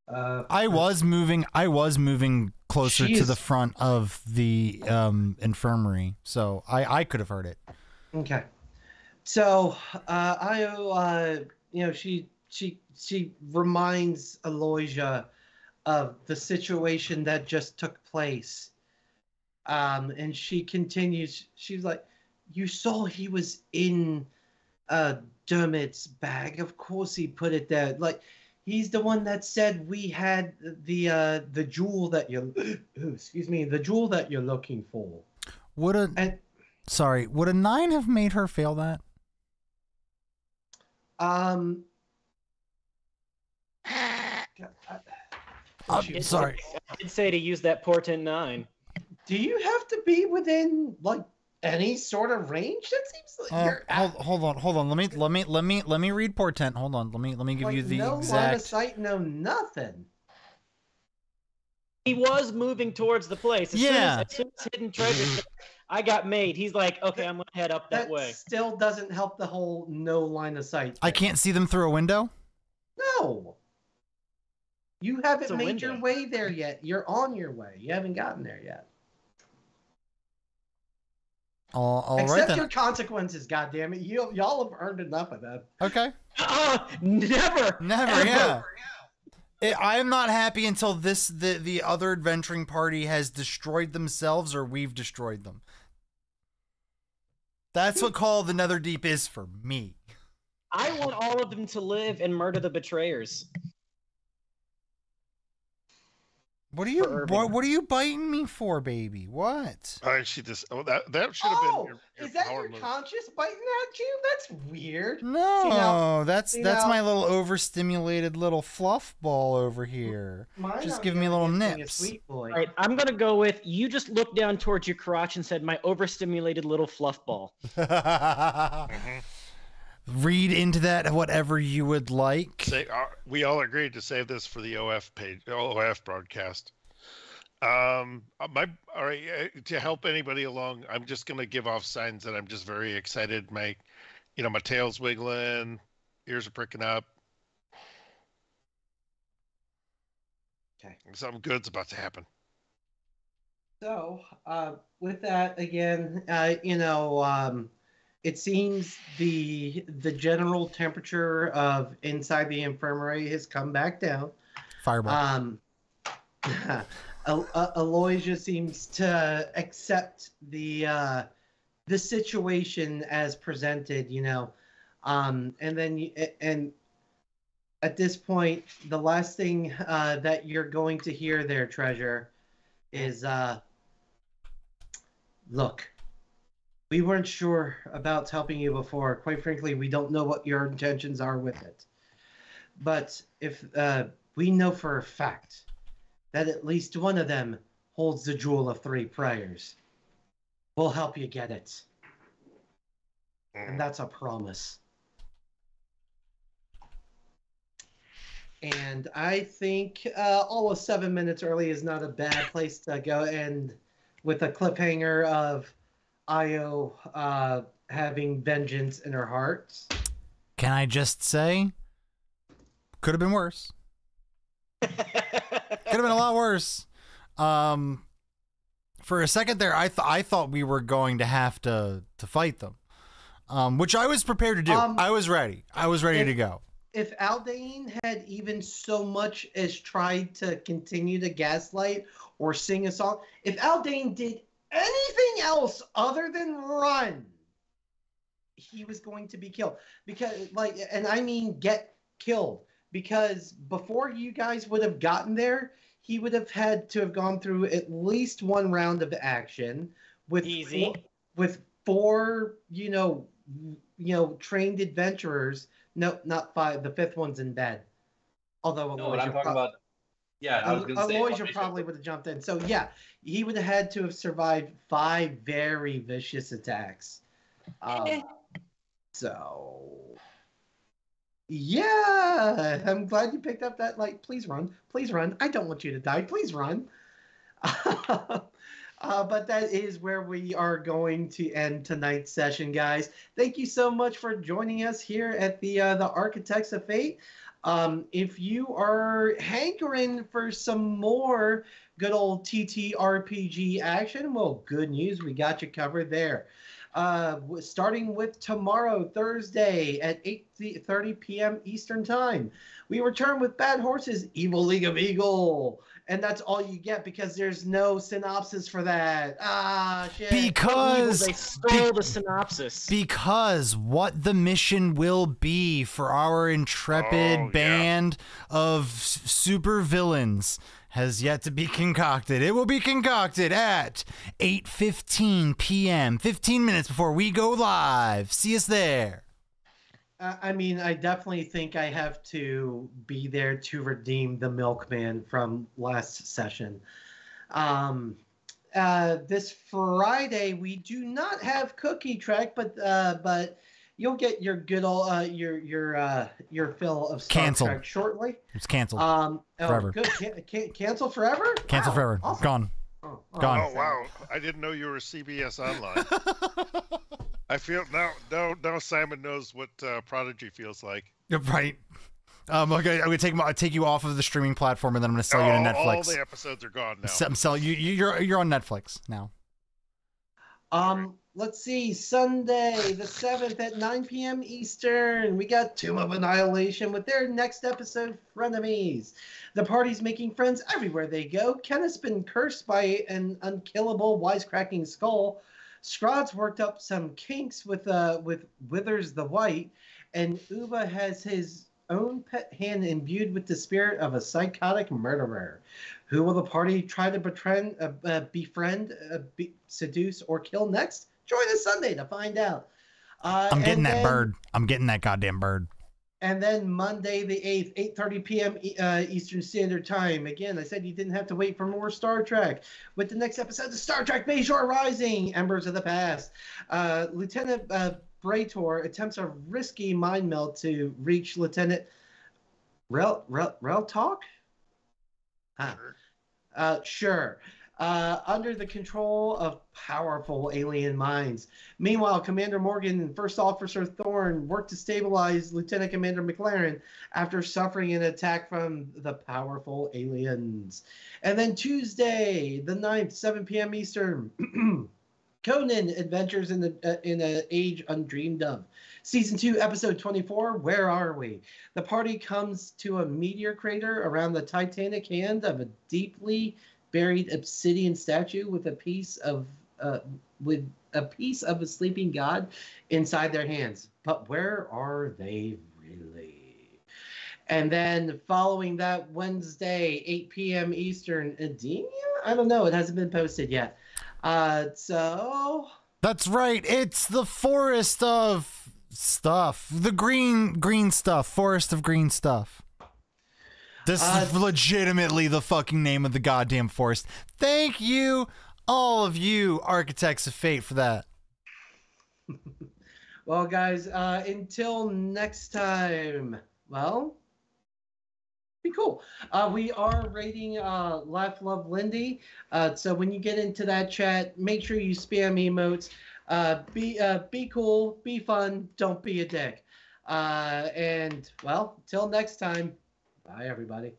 I was moving closer to the She's- front of the infirmary, so I could have heard it. Okay. So, Io, she reminds Aloysia of the situation that just took place. And she continues. She's like, "You saw he was in Dermot's bag. Of course, he put it there. Like, he's the one that said we had the jewel that you're, excuse me, the jewel that you're looking for." Would a would a 9 have made her fail that? Um. I'm sorry. I did say to use that portent 9. Do you have to be within like any sort of range? That seems like you're hold on. Let me read portent. Hold on. Let me give like, you the no line of exact. sight, no nothing. He was moving towards the place. As soon as hidden treasure, I got made. He's like, okay, I'm gonna head up that way. Still doesn't help the whole no line of sight. I thing. can't see them through a window. No. You haven't It's a made your window. way there yet. You're on your way. You haven't gotten there yet. All right Accept then. your consequences, goddammit. Y'all have earned enough of that. Okay. Never. Never. Ever. Yeah. I am not happy until the other adventuring party has destroyed themselves or we've destroyed them. That's what Call of the Netherdeep is for me. I want all of them to live and murder the betrayers. What are you For Irving. what are you biting me for, baby? What? She just. Oh, that should have been. Your is that power your move. conscience biting at you? That's weird. No, See, now- that's see, that's now- my little overstimulated little fluff ball over here. Mine Just aren't giving me doing little anything, a nips. Sweet boy. All right, I'm gonna go with you. Just looked down towards your crotch and said, "My overstimulated little fluff ball." Read into that whatever you would like. We all agreed to save this for the OF page, OF broadcast. All right. To help anybody along, I'm just gonna give off signs that I'm just very excited. My tail's wiggling, ears are pricking up. Okay. Something good's about to happen. So, with that, again, it seems the general temperature of inside the infirmary has come back down. Fireball. Aloysia seems to accept the situation as presented, and at this point, the last thing that you're going to hear there, Treasure, is look, we weren't sure about helping you before. Quite frankly, we don't know what your intentions are with it. But if we know for a fact that at least one of them holds the Jewel of Three Prayers, we'll help you get it. And that's a promise. And I think almost 7 minutes early is not a bad place to go, and with a cliffhanger of Io having vengeance in her heart. Can I just say, could have been worse. Could have been a lot worse. For a second there, I thought we were going to have to fight them, which I was prepared to do. I was ready. I was ready to go. If Aldane had even so much as tried to continue to gaslight or sing a song, if Aldane did anything else other than run, he was going to be killed. Because, and I mean get killed. Because before you guys would have gotten there, he would have had to have gone through at least one round of action with four, trained adventurers. No, not five. The fifth one's in bed. Although no, but I'm talking about Yeah, I was going to say. Aloysia probably would have jumped in. So yeah, he would have had to have survived 5 very vicious attacks. So yeah, I'm glad you picked up that. Like, please run, please run. I don't want you to die. Please run. But that is where we are going to end tonight's session, guys. Thank you so much for joining us here at the Architects of Fate. If you are hankering for some more good old TTRPG action, well, good news, we got you covered there. Starting with tomorrow, Thursday at 8:30 p.m. Eastern Time, we return with Bad Horses, Evil League of Eagle. And that's all you get because there's no synopsis for that. Ah, shit. Because they stole the synopsis. Because what the mission will be for our intrepid band of super villains has yet to be concocted. It will be concocted at 8:15 p.m., 15 minutes before we go live. See us there. I mean, I definitely think I have to be there to redeem the milkman from last session. This Friday we do not have Cookie Trek, but you'll get your good old your fill of Star Trek shortly. It's canceled. Forever. Good. Cancel forever. Cancel forever. Awesome. Gone. Gone. Oh wow! I didn't know you were CBS Online. I feel now Simon knows what Prodigy feels like. Right. I'm gonna take you off of the streaming platform, and then I'm gonna sell you to Netflix. All the episodes are gone now. I'm selling you. You're on Netflix now. Let's see. Sunday the 7th at 9 p.m. Eastern. We got Tomb of Annihilation with their next episode, Frenemies. The party's making friends everywhere they go. Kenneth's been cursed by an unkillable wisecracking skull. Scrod's worked up some kinks with Withers the White, and Uba has his own pet hand imbued with the spirit of a psychotic murderer. Who will the party try to befriend, seduce, or kill next? Join us Sunday to find out. I'm getting that bird. I'm getting that goddamn bird. And then Monday the 8th, 8:30 p.m. Eastern Standard Time. Again, I said you didn't have to wait for more Star Trek. With the next episode of Star Trek Bajor Rising, Embers of the Past. Lieutenant Brator attempts a risky mind meld to reach Lieutenant Reltalk? Sure. Under the control of powerful alien minds. Meanwhile, Commander Morgan and First Officer Thorne work to stabilize Lieutenant Commander McLaren after suffering an attack from the powerful aliens. And then Tuesday, the 9th, 7 p.m. Eastern, Conan Adventures in an Age Undreamed Of. Season 2, Episode 24, Where Are We? The party comes to a meteor crater around the titanic hand of a deeply buried obsidian statue with a piece of a sleeping god inside their hands. But where are they really? And then following that, Wednesday, 8 p.m. Eastern, Edenia? I don't know. It hasn't been posted yet. So that's right. It's the Forest of Stuff. The green stuff. Forest of Green Stuff. This is legitimately the fucking name of the goddamn forest. Thank you, all of you, Architects of Fate, for that. Well, guys, until next time, well, be cool. We are rating Laugh Love Lindy. So when you get into that chat, make sure you spam emotes. Be cool, be fun, don't be a dick. And, well, till next time. Bye, everybody.